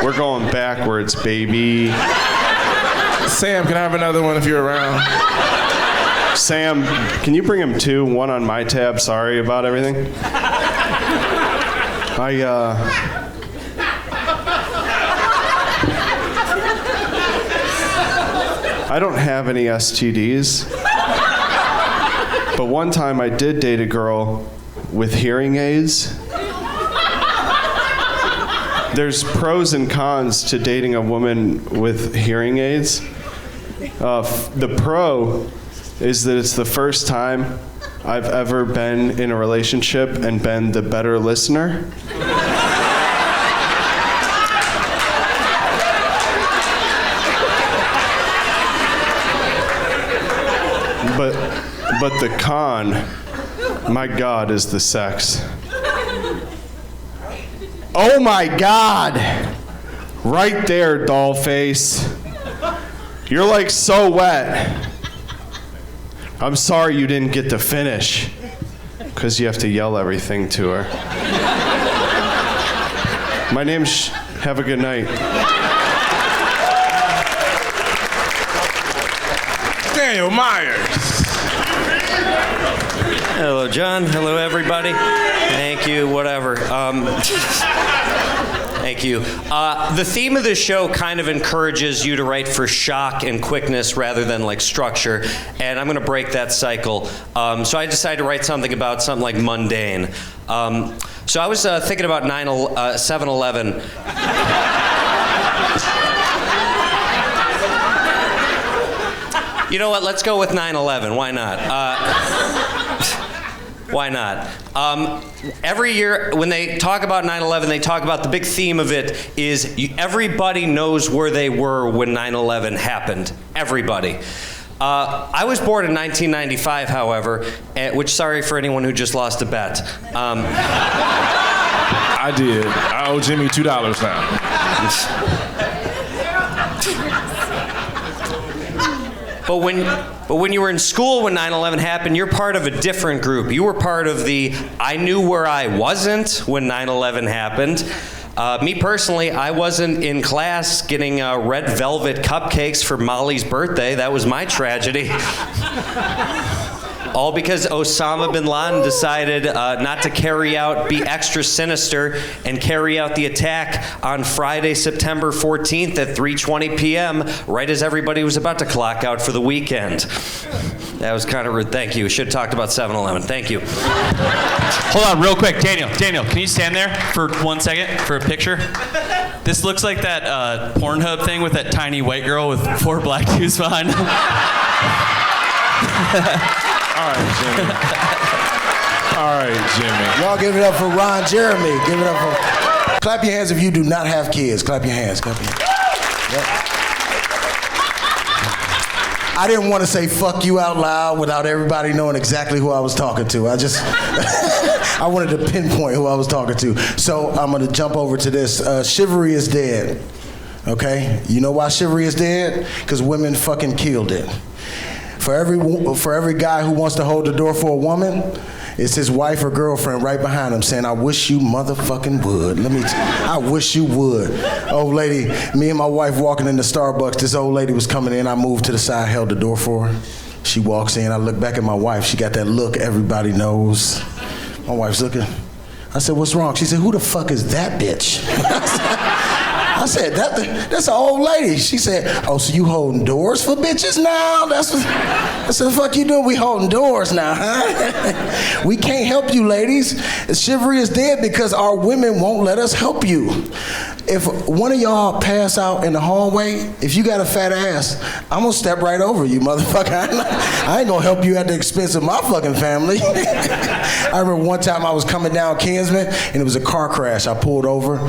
We're going backwards, baby. Sam, can I have another one if you're around? Sam, can you bring him two? One on my tab. Sorry about everything. I don't have any STDs. But one time I did date a girl with hearing aids. There's pros and cons to dating a woman with hearing aids. The pro is that it's the first time I've ever been in a relationship and been the better listener. But the con, my God, is the sex. Oh my God! Right there, doll face. You're like so wet. I'm sorry you didn't get to finish. Because you have to yell everything to her. My name's... Have a good night. Daniel Myers. Hello, John. Hello, everybody. Thank you, whatever. Thank you. The theme of this show kind of encourages you to write for shock and quickness rather than like structure, and I'm going to break that cycle. So I decided to write something about something like mundane. So I was thinking about 7-Eleven. You know what? Let's go with 9/11. Why not? Why not? Every year when they talk about 9/11, they talk about the big theme of it is everybody knows where they were when 9/11 happened. Everybody. I was born in 1995, however, which, sorry for anyone who just lost a bet. I did. I owe Jimmie $2 now. But when you were in school when 9/11 happened, you're part of a different group. You were part of the I knew where I wasn't when 9/11 happened. Me personally, I wasn't in class getting red velvet cupcakes for Molly's birthday. That was my tragedy. All because Osama bin Laden decided not to be extra sinister and carry out the attack on Friday, September 14th at 3:20 p.m., right as everybody was about to clock out for the weekend. That was kind of rude. Thank you. Should have talked about 7-Eleven. Thank you. Hold on, real quick, Daniel, can you stand there for 1 second for a picture? This looks like that Pornhub thing with that tiny white girl with 4 black dudes behind him. All right, Jimmy. Y'all give it up for Ron Jeremy. Give it up for. Clap your hands if you do not have kids. Clap your hands. Clap your hands. Yep. I didn't want to say "fuck you" out loud without everybody knowing exactly who I was talking to. I wanted to pinpoint who I was talking to. So I'm gonna jump over to this. Chivalry is dead. Okay, you know why chivalry is dead? Because women fucking killed it. For every guy who wants to hold the door for a woman, it's his wife or girlfriend right behind him saying, "I wish you motherfucking would." I wish you would. Old lady, me and my wife walking into Starbucks, this old lady was coming in, I moved to the side, held the door for her. She walks in, I look back at my wife, she got that look everybody knows. My wife's looking. I said, "What's wrong?" She said, "Who the fuck is that bitch?" I said, that's an old lady. She said, "Oh, so you holding doors for bitches now? That's what the fuck you doing? We holding doors now, huh?" We can't help you, ladies. Chivalry is dead because our women won't let us help you. If one of y'all pass out in the hallway, if you got a fat ass, I'm gonna step right over you, motherfucker. I ain't gonna help you at the expense of my fucking family. I remember one time I was coming down Kinsman and it was a car crash. I pulled over,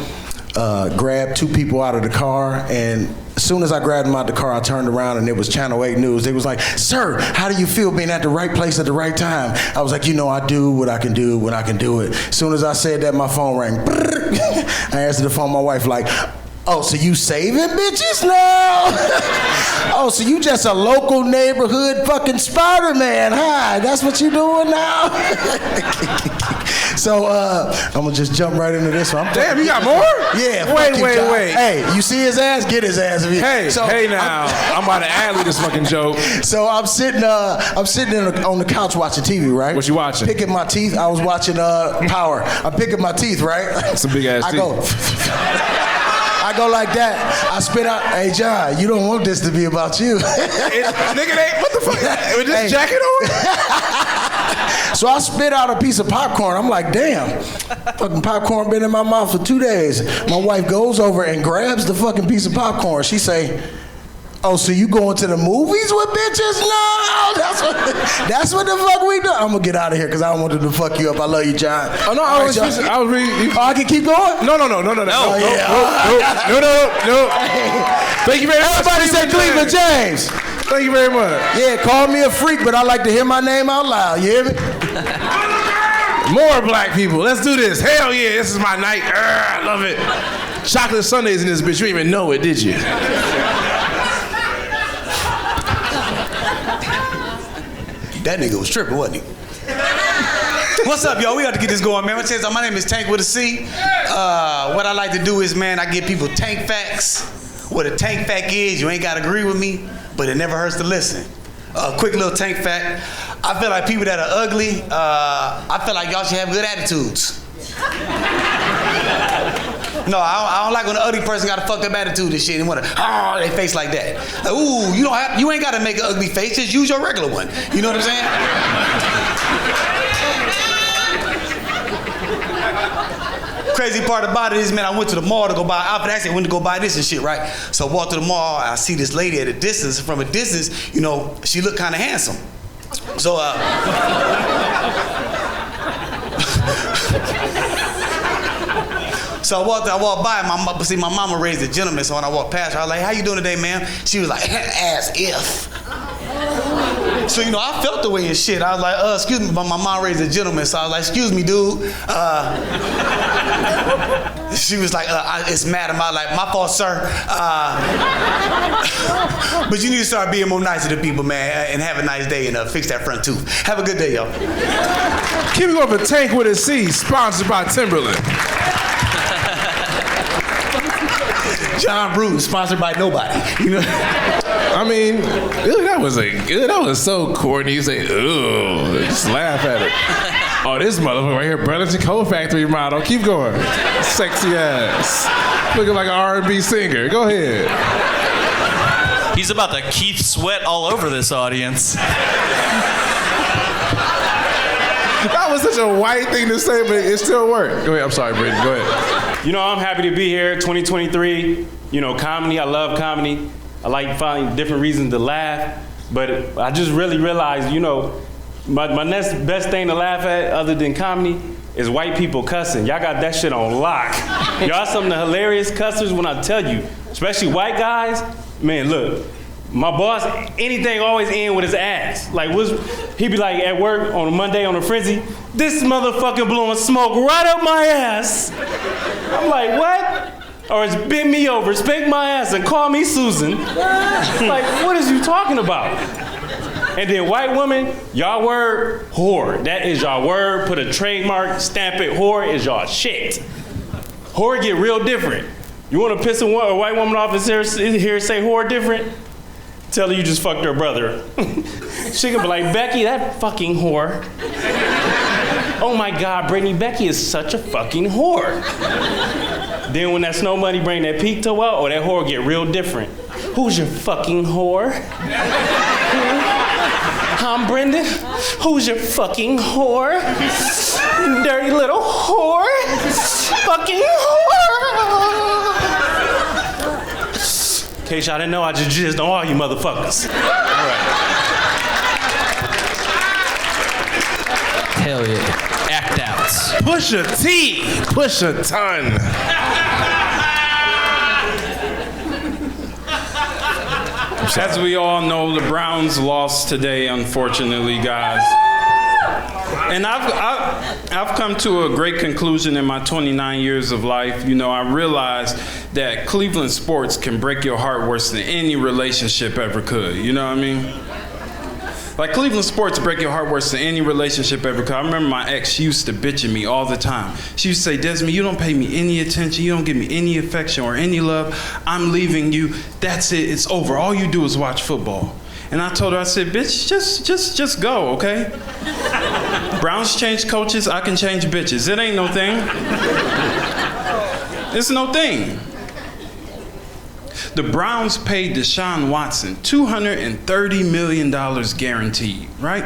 grabbed 2 people out of the car, and as soon as I grabbed them out of the car, I turned around and it was Channel 8 News. They was like, "Sir, how do you feel being at the right place at the right time?" I was like, I do what I can do when I can do it. As soon as I said that, my phone rang. I answered the phone, my wife like, "Oh, so you saving bitches now?" "Oh, so you just a local neighborhood fucking Spider-Man, huh? That's what you doing now?" So I'm gonna just jump right into this one. Damn, you got more? Yeah. Wait. Hey, you see his ass? Get his ass. Hey, now I'm about to ad-lib this fucking joke. So I'm sitting on the couch watching TV, right? What you watching? Picking my teeth. I was watching Power. I'm picking my teeth, right? Some big ass teeth. I go like that. I spit out. "Hey, John, you don't want this to be about you." Nigga, what the fuck? With this jacket on? So I spit out a piece of popcorn. I'm like, damn, fucking popcorn been in my mouth for 2 days. My wife goes over and grabs the fucking piece of popcorn. She say, "Oh, so you going to the movies with bitches?" "No, that's what the fuck we do." I'm gonna get out of here because I don't want them to fuck you up. I love you, John. Oh no, I was reading. Oh, I can keep going? No. No. Thank you very much. Everybody say Klima James. Thank you very much. Yeah, call me a freak, but I like to hear my name out loud. You hear me? More black people. Let's do this. Hell yeah, this is my night. I love it. Chocolate Sundays in this bitch. You didn't even know it, did you? That nigga was tripping, wasn't he? What's up, y'all? We got to get this going, man. My name is Tank with a C. What I like to do is, man, I give people tank facts. What a tank fact is, you ain't got to agree with me, but it never hurts to listen. Quick little tank fact. I feel like people that are ugly, I feel like y'all should have good attitudes. No, I don't like when an ugly person got a fucked up attitude and shit and want to, they face like that. Like, ooh, you ain't got to make an ugly face, just use your regular one. You know what I'm saying? Crazy part about it is, man, I went to the mall to go buy an outfit. I actually went to go buy this and shit, right? So I walked to the mall, I see this lady at a distance. From a distance, she looked kind of handsome. So, So I walked by, my mama raised a gentleman, so when I walked past her, I was like, "How you doing today, ma'am?" She was like, "As if." So, I felt the way and shit. I was like, "Excuse me," but my mom raised a gentleman, so I was like, "Excuse me, dude." She was like, "It's madam." I was like, "My fault, sir." But you need to start being more nicer to people, man, and have a nice day and fix that front tooth. Have a good day, y'all. Keep it up a Tank with a C, sponsored by Timberland. John Bruton, sponsored by nobody. I mean, that was so corny. You say, "Ooh," just laugh at it. Oh, this motherfucker right here, Burlington Coat Factory model. Keep going. Sexy ass. Looking like an R&B singer. Go ahead. He's about to Keith Sweat all over this audience. That was such a white thing to say, but it still worked. Go ahead. I'm sorry, Braden. Go ahead. You know, I'm happy to be here, 2023. You know, comedy, I love comedy. I like finding different reasons to laugh. But I just really realized, you know, my next best thing to laugh at other than comedy is white people cussing. Y'all got that shit on lock. Y'all some of the hilarious cussers when I tell you, especially white guys. Man, look, my boss, anything always end with his ass. Like, he be like at work on a Monday on a frenzy, this motherfucker blowing smoke right up my ass. I'm like, what? Or it's bend me over, spank my ass, and call me Susan. Like, what is you talking about? And then white women, y'all word, whore. That is y'all word, put a trademark, stamp it, whore is y'all shit. Whore get real different. You want to piss a white woman off and hear say whore different? Tell her you just fucked her brother. She can be like, Becky, that fucking whore. Oh my God, Brittany, Becky is such a fucking whore. Then when that snow bunny bring that peak toe out, that whore get real different. Who's your fucking whore? I'm Brendan. Who's your fucking whore? Dirty little whore. Fucking whore. In case y'all didn't know, I just jizzed on all you motherfuckers. All right. Hell yeah. Act outs. Push a T. Push a ton. As we all know, the Browns lost today, unfortunately, guys. And I've come to a great conclusion in my 29 years of life. You know, I realized that Cleveland sports can break your heart worse than any relationship ever could. You know what I mean? Like, Cleveland sports break your heart worse than any relationship ever could. I remember my ex, she used to bitch at me all the time. She used to say, Desmond, you don't pay me any attention. You don't give me any affection or any love. I'm leaving you. That's it. It's over. All you do is watch football. And I told her, I said, bitch, just go, okay? Browns change coaches. I can change bitches. It ain't no thing. It's no thing. The Browns paid Deshaun Watson $230 million guaranteed, right?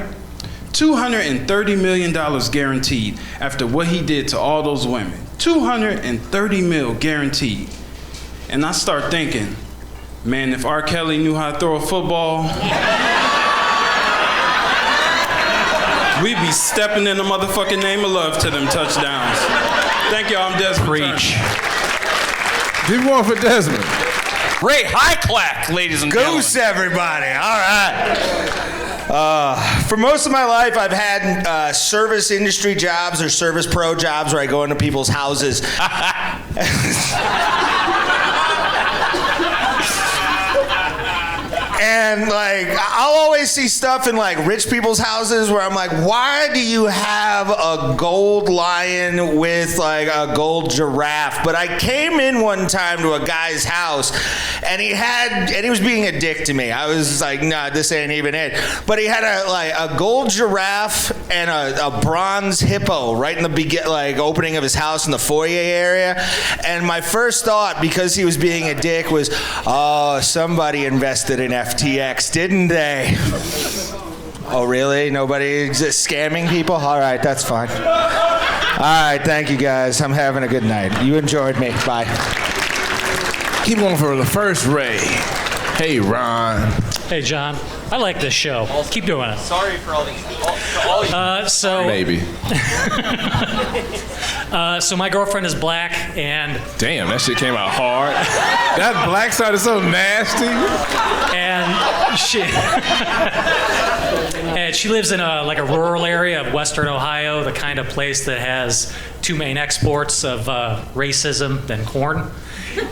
$230 million guaranteed after what he did to all those women. $230 million guaranteed. And I start thinking, man, if R. Kelly knew how to throw a football, we'd be stepping in the motherfucking name of love to them touchdowns. Thank y'all, I'm Desmond. Preach. Keep going for Desmond. Ray Highclack, ladies and gentlemen. Goose, everybody. All right. For most of my life, I've had service industry jobs or service pro jobs where I go into people's houses. And like, I'll always see stuff in like rich people's houses where I'm like, why do you have a gold lion with like a gold giraffe? But I came in one time to a guy's house and he was being a dick to me. I was like, nah, this ain't even it. But he had a gold giraffe and a bronze hippo right in the opening of his house in the foyer area. And my first thought, because he was being a dick, was, oh, somebody invested in FTX, didn't they? Oh, really? Nobody scamming people? All right, that's fine. All right, thank you, guys. I'm having a good night. You enjoyed me. Bye. Keep going for the first Ray. Hey, Ron. Hey, John. I like this show. Keep doing it. Sorry for all these. Maybe. So my girlfriend is black, and damn, that shit came out hard. That black side is so nasty. And she lives in a rural area of Western Ohio, the kind of place that has two main exports of racism and corn.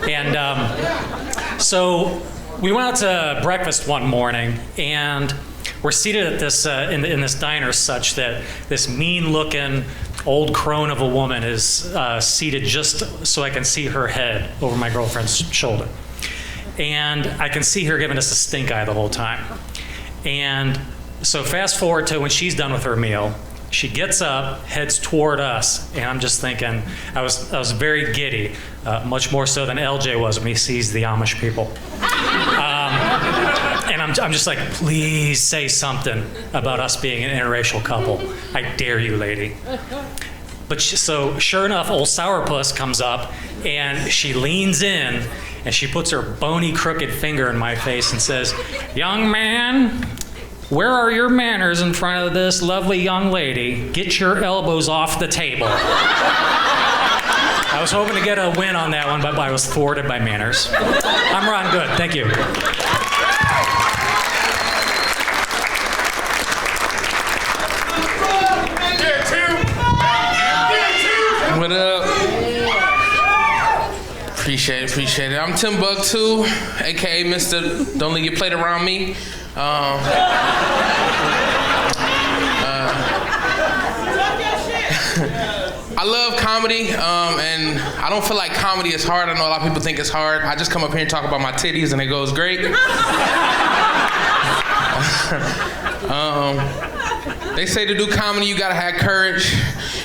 And so we went out to breakfast one morning, and we're seated at this in this diner such that this mean-looking old crone of a woman is seated just so I can see her head over my girlfriend's shoulder. And I can see her giving us a stink eye the whole time. And so fast forward to when she's done with her meal, she gets up, heads toward us, and I'm just thinking, I was very giddy, much more so than LJ was when he sees the Amish people. I'm just like, please say something about us being an interracial couple. I dare you, lady. But so sure enough, old sourpuss comes up and she leans in and she puts her bony, crooked finger in my face and says, young man, where are your manners in front of this lovely young lady? Get your elbows off the table. I was hoping to get a win on that one, but I was thwarted by manners. I'm Ron Good. Thank you. What up? Appreciate it. I'm Timbuktu, aka Mr. Don't Let You Play Around Me. I love comedy, and I don't feel like comedy is hard. I know a lot of people think it's hard. I just come up here and talk about my titties, and it goes great. They say to do comedy, you gotta have courage.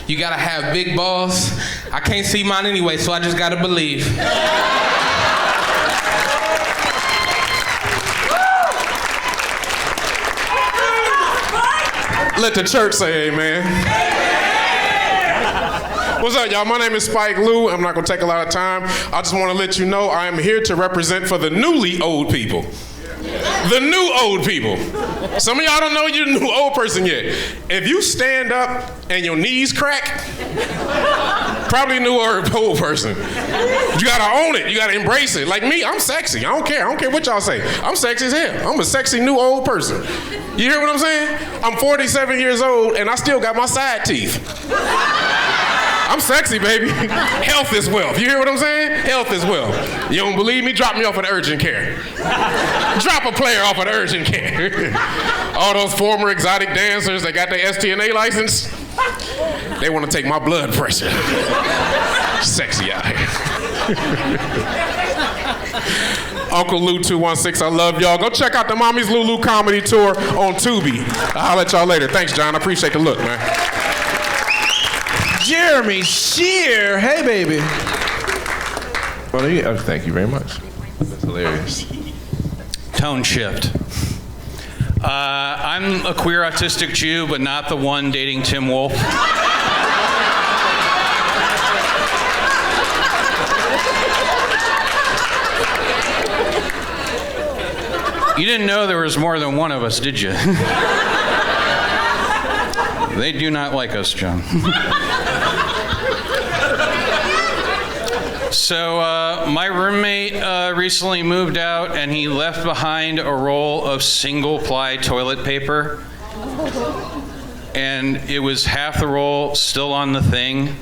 You gotta have big balls. I can't see mine anyway, so I just gotta believe. Let the church say amen. What's up, y'all? My name is Spike Lou. I'm not gonna take a lot of time. I just wanna let you know I am here to represent for the newly old people. The new old people. Some of y'all don't know you're the new old person yet. If you stand up and your knees crack, probably a new old person. You gotta own it. You gotta embrace it. Like me, I'm sexy. I don't care what y'all say. I'm sexy as hell. I'm a sexy new old person. You hear what I'm saying? I'm 47 years old and I still got my side teeth. I'm sexy, baby. Health is wealth. You hear what I'm saying? Health is wealth. You don't believe me? Drop me off at urgent care. Drop a player off at urgent care. All those former exotic dancers that got their STNA license, they want to take my blood pressure. Sexy out here. Uncle Lou 216, I love y'all. Go check out the Mommy's Lulu comedy tour on Tubi. I'll let y'all later. Thanks, John. I appreciate the look, man. Jeremy Shear, hey baby. Well, thank you very much. That's hilarious. Tone shift. I'm a queer autistic Jew, but not the one dating Tim Wolf. You didn't know there was more than one of us, did you? They do not like us, John. So my roommate recently moved out and he left behind a roll of single-ply toilet paper. And it was half the roll still on the thing.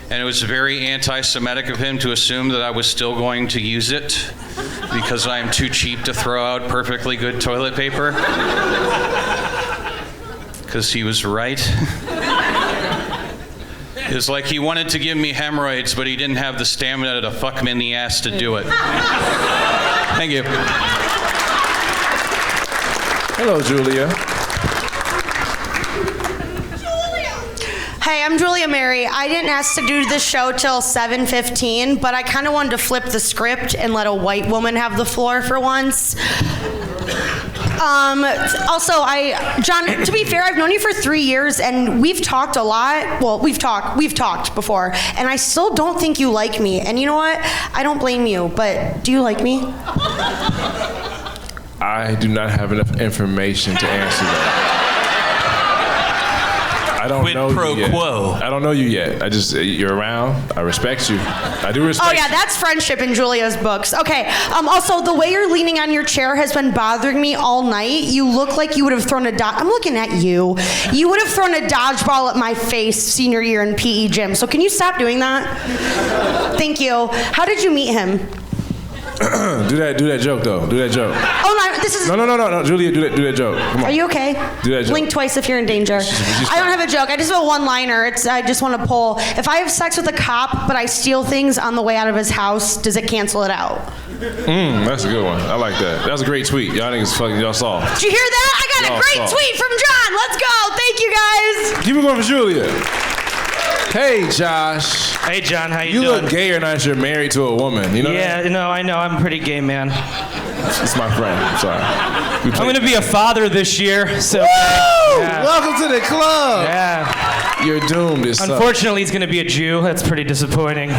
And it was very anti-Semitic of him to assume that I was still going to use it because I am too cheap to throw out perfectly good toilet paper. Because he was right. It's like he wanted to give me hemorrhoids, but he didn't have the stamina to fuck him in the ass to do it. Thank you. Hello, Julia. Hey, I'm Julia Mary. I didn't ask to do this show till 7:15, but I kind of wanted to flip the script and let a white woman have the floor for once. Also, John, to be fair, I've known you for 3 years and we've talked a lot. Well, we've talked before, and I still don't think you like me. And you know what? I don't blame you, but do you like me? I do not have enough information to answer that. I don't know you yet. I don't know you yet. You're around. I respect you. I do respect you. Oh yeah, that's friendship in Julia's books. Okay. Also, the way you're leaning on your chair has been bothering me all night. You look like you would have thrown I'm looking at you. You would have thrown a dodgeball at my face senior year in PE gym. So can you stop doing that? Thank you. How did you meet him? do that joke though. Do that joke. Oh no, this is. No, Julia, do that joke. Come on. Are you okay? Do that joke. Blink twice if you're in danger. I don't have a joke. I just have a one-liner. I just want to pull. If I have sex with a cop, but I steal things on the way out of his house, does it cancel it out? That's a good one. I like that. That was a great tweet. Y'all niggas fucking y'all saw. Did you hear that? I got a great tweet from John. Let's go. Thank you guys. Keep it going for Julia. Hey, Josh. Hey, John, how you doing? You look gayer now that you're married to a woman. You know I know. I'm a pretty gay man. It's my friend. I'm sorry. I'm going to be a father this year. So. Woo! Yeah. Welcome to the club. Yeah. You're doomed. Unfortunately, he's going to be a Jew. That's pretty disappointing.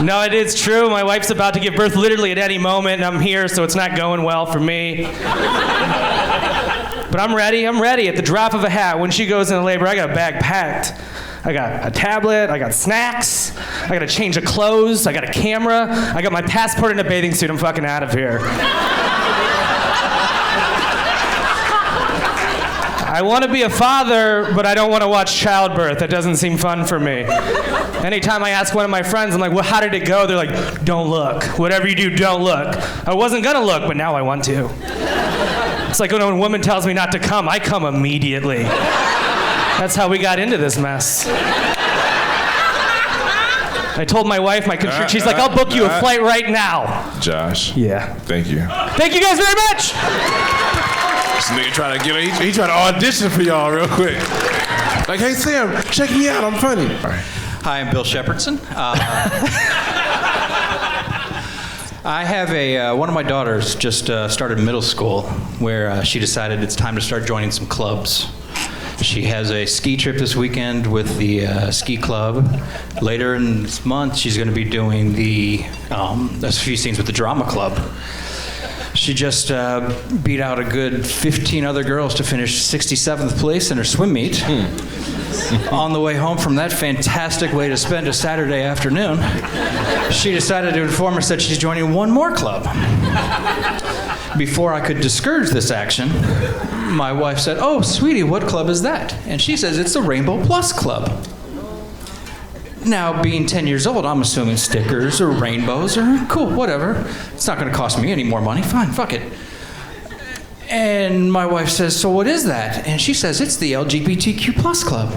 No, it is true. My wife's about to give birth literally at any moment, and I'm here, so it's not going well for me. But I'm ready. I'm ready at the drop of a hat. When she goes into labor, I got a bag packed. I got a tablet. I got snacks. I got a change of clothes. I got a camera. I got my passport and a bathing suit. I'm fucking out of here. I want to be a father, but I don't want to watch childbirth. That doesn't seem fun for me. Anytime I ask one of my friends, I'm like, well, how did it go? They're like, don't look. Whatever you do, don't look. I wasn't going to look, but now I want to. It's like when a woman tells me not to come, I come immediately. That's how we got into this mess. I told my wife, she's like, I'll book you a flight right now. Josh. Yeah. Thank you. Thank you guys very much. This nigga trying to he trying to audition for y'all real quick. Like, hey Sam, check me out, I'm funny. All right. Hi, I'm Bill Shepherdson. I have one of my daughters just started middle school where she decided it's time to start joining some clubs. She has a ski trip this weekend with the ski club. Later in this month, she's going to be doing a few scenes with the drama club. She just beat out a good 15 other girls to finish 67th place in her swim meet. On the way home from that fantastic way to spend a Saturday afternoon, she decided to inform us that she's joining one more club. Before I could discourage this action, my wife said, "Oh, sweetie, what club is that?" And she says, "It's the Rainbow Plus Club." Now, being 10 years old, I'm assuming stickers or rainbows or cool, whatever. It's not going to cost me any more money. Fine, fuck it. And my wife says, "So what is that?" And she says, "It's the LGBTQ plus club."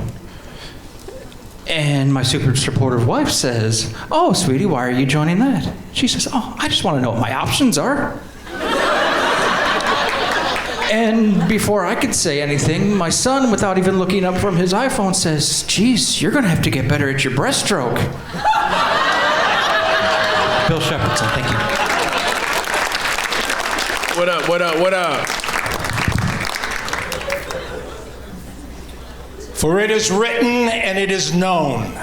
And my super supportive wife says, "Oh, sweetie, why are you joining that?" She says, "Oh, I just want to know what my options are." And before I could say anything, my son, without even looking up from his iPhone, says, "Geez, you're going to have to get better at your breaststroke." Bill Shepherdson, thank you. What up, what up, what up? For it is written and it is known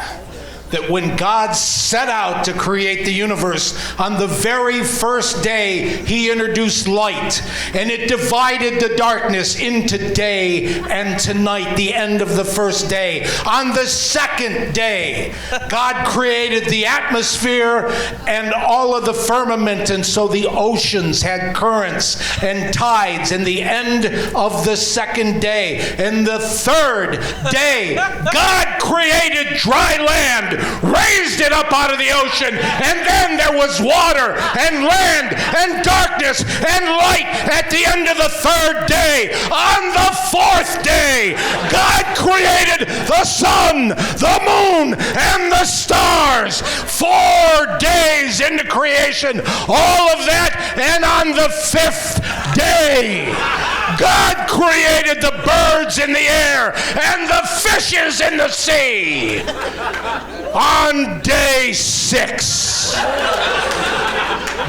that when God set out to create the universe, on the very first day, he introduced light, and it divided the darkness into day and to night, the end of the first day. On the second day, God created the atmosphere and all of the firmament, and so the oceans had currents and tides, and the end of the second day. And the third day, God created dry land, raised it up out of the ocean, and then there was water and land and darkness and light at the end of the third day. On the fourth day, God created the sun, the moon, and the stars. 4 days into creation, all of that, and on the fifth day, God created the birds in the air and the fishes in the sea. On day 6,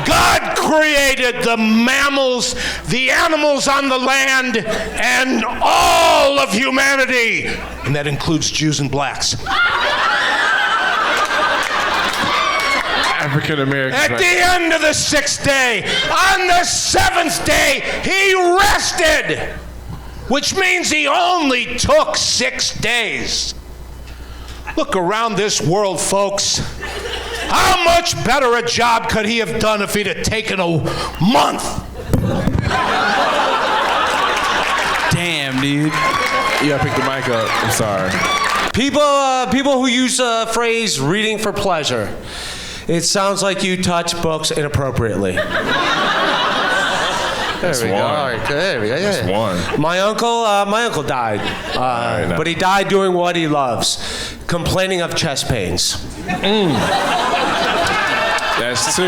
God created the mammals, the animals on the land, and all of humanity. And that includes Jews and blacks. African Americans. At the end of the 6th day, on the 7th day, he rested, which means he only took 6 days. Look around this world, folks. How much better a job could he have done if he'd have taken a month? Damn, dude. You gotta pick the mic up. I'm sorry. People who use the phrase reading for pleasure. It sounds like you touch books inappropriately. There we go. All right, there we go. Yeah. That's one. My uncle died, but he died doing what he loves, complaining of chest pains. Is That's 2.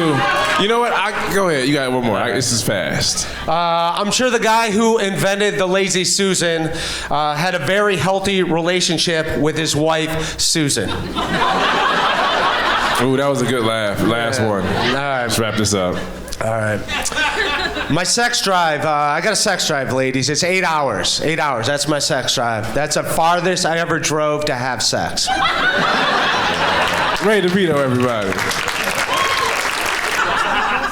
You know what? Go ahead. You got one more. This is fast. I'm sure the guy who invented the Lazy Susan had a very healthy relationship with his wife, Susan. Ooh, that was a good laugh. Last one. All right. Let's wrap this up. All right. My sex drive, I got a sex drive, ladies. It's 8 hours. 8 hours. That's my sex drive. That's the farthest I ever drove to have sex. Ray DeVito, everybody.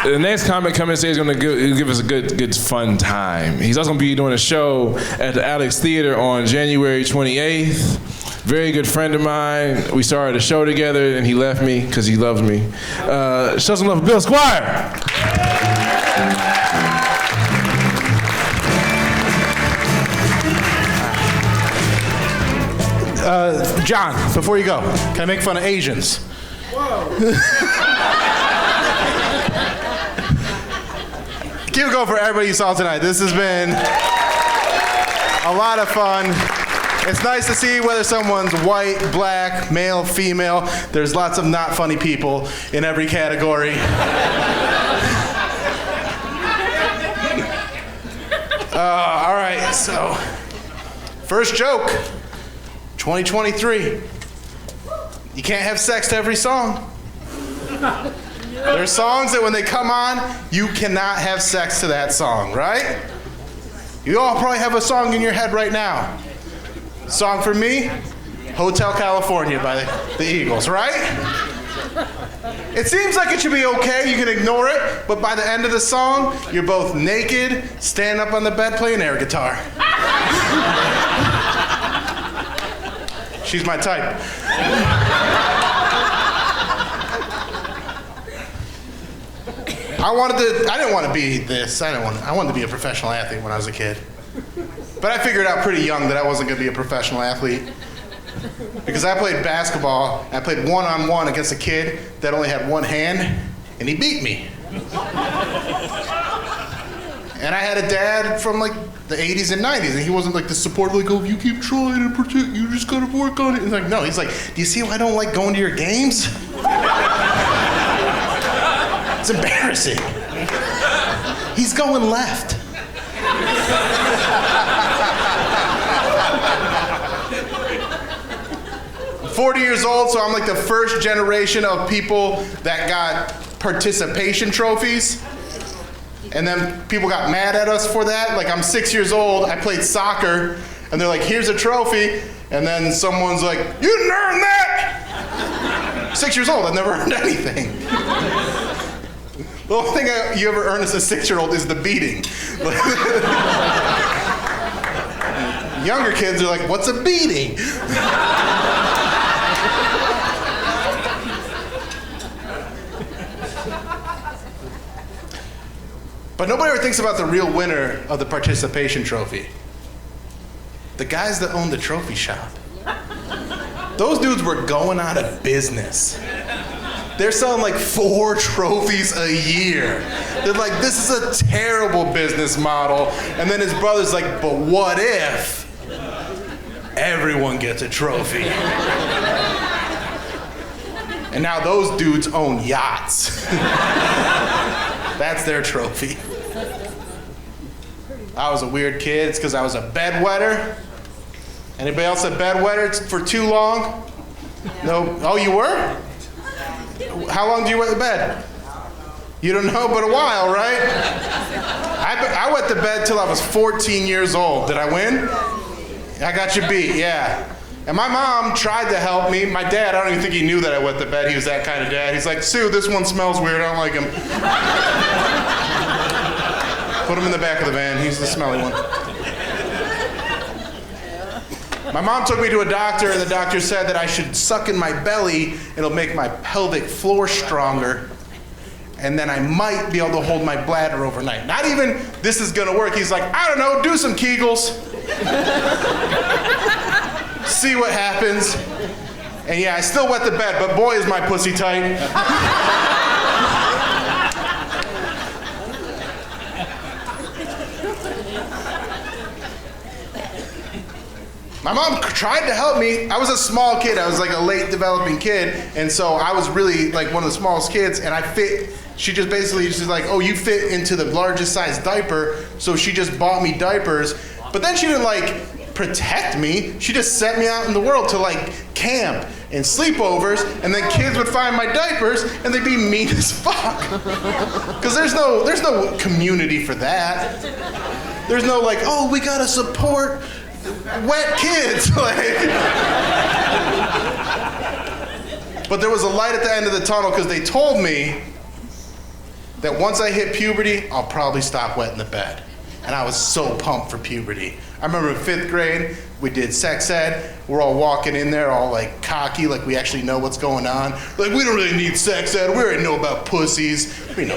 The next comic coming today is going to give us a good fun time. He's also going to be doing a show at the Alex Theater on January 28th. Very good friend of mine. We started a show together, and he left me because he loves me. Show some love for Bill Squire. John, before you go, can I make fun of Asians? Keep it going for everybody you saw tonight. This has been a lot of fun. It's nice to see whether someone's white, black, male, female. There's lots of not funny people in every category. All right, so first joke, 2023. You can't have sex to every song. There's songs that when they come on, you cannot have sex to that song, right? You all probably have a song in your head right now. Song for me, Hotel California by the Eagles, right? It seems like it should be okay, you can ignore it, but by the end of the song, you're both naked, stand up on the bed playing air guitar. She's my type. I didn't want to be this. I wanted to be a professional athlete when I was a kid. But I figured out pretty young that I wasn't going to be a professional athlete. Because I played basketball, I played one-on-one against a kid that only had one hand, and he beat me. And I had a dad from like the 80s and 90s, and he wasn't like the supportive, like, oh, you keep trying to protect, you just gotta work on it. He's like, no, he's like, do you see why I don't like going to your games? It's embarrassing. He's going left. I'm 40 years old, so I'm like the first generation of people that got participation trophies. And then people got mad at us for that. Like, I'm 6 years old, I played soccer, and they're like, here's a trophy. And then someone's like, you didn't earn that! 6 years old, I've never earned anything. The only thing you ever earn as a 6-year-old is the beating. Younger kids are like, what's a beating? But nobody ever thinks about the real winner of the participation trophy. The guys that own the trophy shop. Those dudes were going out of business. They're selling like 4 trophies a year. They're like, this is a terrible business model. And then his brother's like, but what if everyone gets a trophy? And now those dudes own yachts. That's their trophy. I was a weird kid. It's because I was a bedwetter. Anybody else a bedwetter for too long? No. Oh, you were? How long do you wet the bed? You don't know, but a while, right? I wet the bed till I was 14 years old. Did I win? I got you beat, yeah. And my mom tried to help me. My dad, I don't even think he knew that I wet the bed. He was that kind of dad. He's like, Sue, this one smells weird. I don't like him. Put him in the back of the van. He's the smelly one. My mom took me to a doctor, and the doctor said that I should suck in my belly. It'll make my pelvic floor stronger. And then I might be able to hold my bladder overnight. Not even, this is gonna work. He's like, I don't know, do some Kegels. See what happens. And yeah, I still wet the bed, but boy is my pussy tight. My mom tried to help me. I was a small kid. I was like a late developing kid. And so I was really like one of the smallest kids, and I fit. She just basically, she's like, oh, you fit into the largest size diaper. So she just bought me diapers. But then she didn't like protect me. She just set me out in the world to like camp and sleepovers, and then kids would find my diapers and they'd be mean as fuck. Cause there's no community for that. There's no like, oh, we gotta support wet kids. But there was a light at the end of the tunnel because they told me that once I hit puberty, I'll probably stop wetting the bed. And I was so pumped for puberty. I remember in 5th grade, we did sex ed. We're all walking in there all like cocky, like we actually know what's going on. Like, we don't really need sex ed. We already know about pussies. We know.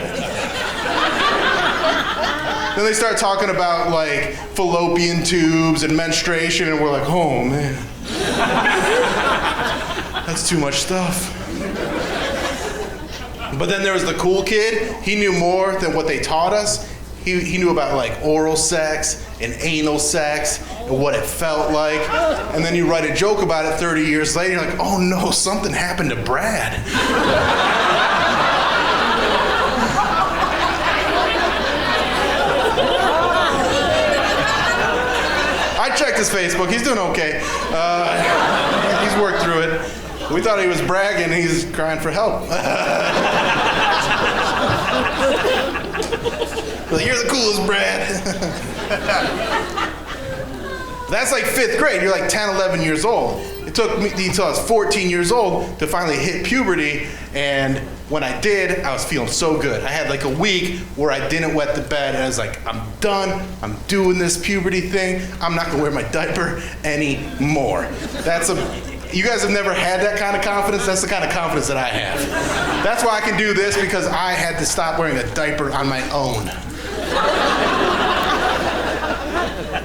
Then they start talking about like fallopian tubes and menstruation, and we're like, oh man. That's too much stuff. But then there was the cool kid. He knew more than what they taught us. He knew about like oral sex and anal sex and what it felt like. And then you write a joke about it 30 years later, you're like, oh no, something happened to Brad. I checked his Facebook, he's doing okay. He's worked through it. We thought he was bragging, he's crying for help. Like, you're the coolest, Brad. That's like 5th grade. You're like 10, 11 years old. It took me until I was 14 years old to finally hit puberty. And when I did, I was feeling so good. I had like a week where I didn't wet the bed. And I was like, I'm done. I'm doing this puberty thing. I'm not going to wear my diaper anymore. You guys have never had that kind of confidence? That's the kind of confidence that I have. That's why I can do this, because I had to stop wearing a diaper on my own.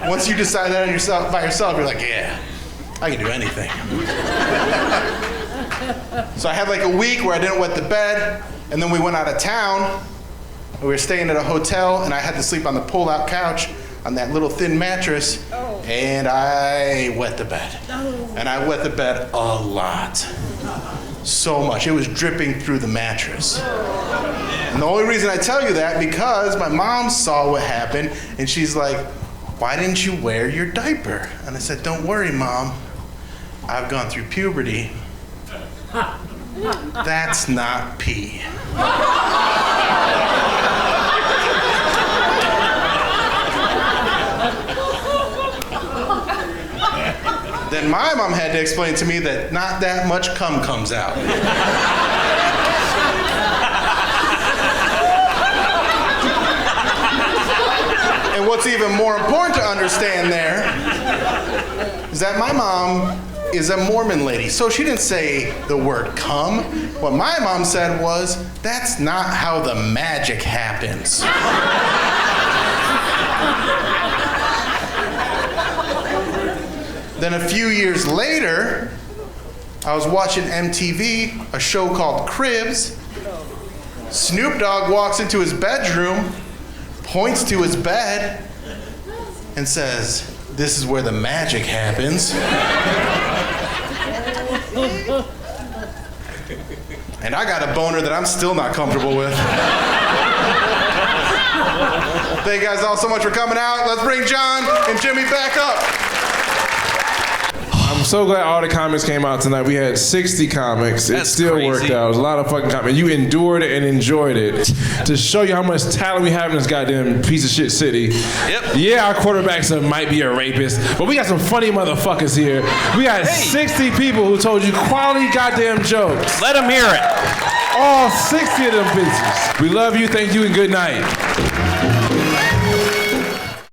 Once you decide that by yourself, you're like, yeah, I can do anything. So I had like a week where I didn't wet the bed, and then we went out of town. We were staying at a hotel, and I had to sleep on the pull-out couch on that little thin mattress, and I wet the bed. And I wet the bed a lot. So much. It was dripping through the mattress. And the only reason I tell you that, because my mom saw what happened, and she's like, why didn't you wear your diaper? And I said, don't worry, Mom. I've gone through puberty. That's not pee. Then my mom had to explain to me that not that much cum comes out. And what's even more important to understand there is that my mom is a Mormon lady, so she didn't say the word cum. What my mom said was, that's not how the magic happens. Then a few years later, I was watching MTV, a show called Cribs. Snoop Dogg walks into his bedroom, points to his bed, and says, this is where the magic happens. And I got a boner that I'm still not comfortable with. Thank you guys all so much for coming out. Let's bring John and Jimmie back up. I'm so glad all the comics came out tonight. We had 60 comics. That's it still crazy. worked out. It was a lot of fucking comics. You endured it and enjoyed it. To show you how much talent we have in this goddamn piece of shit city. Yep. Yeah, our quarterback might be a rapist, but we got some funny motherfuckers here. We got 60 people who told you quality goddamn jokes. Let them hear it. All 60 of them bitches. We love you, thank you, and good night.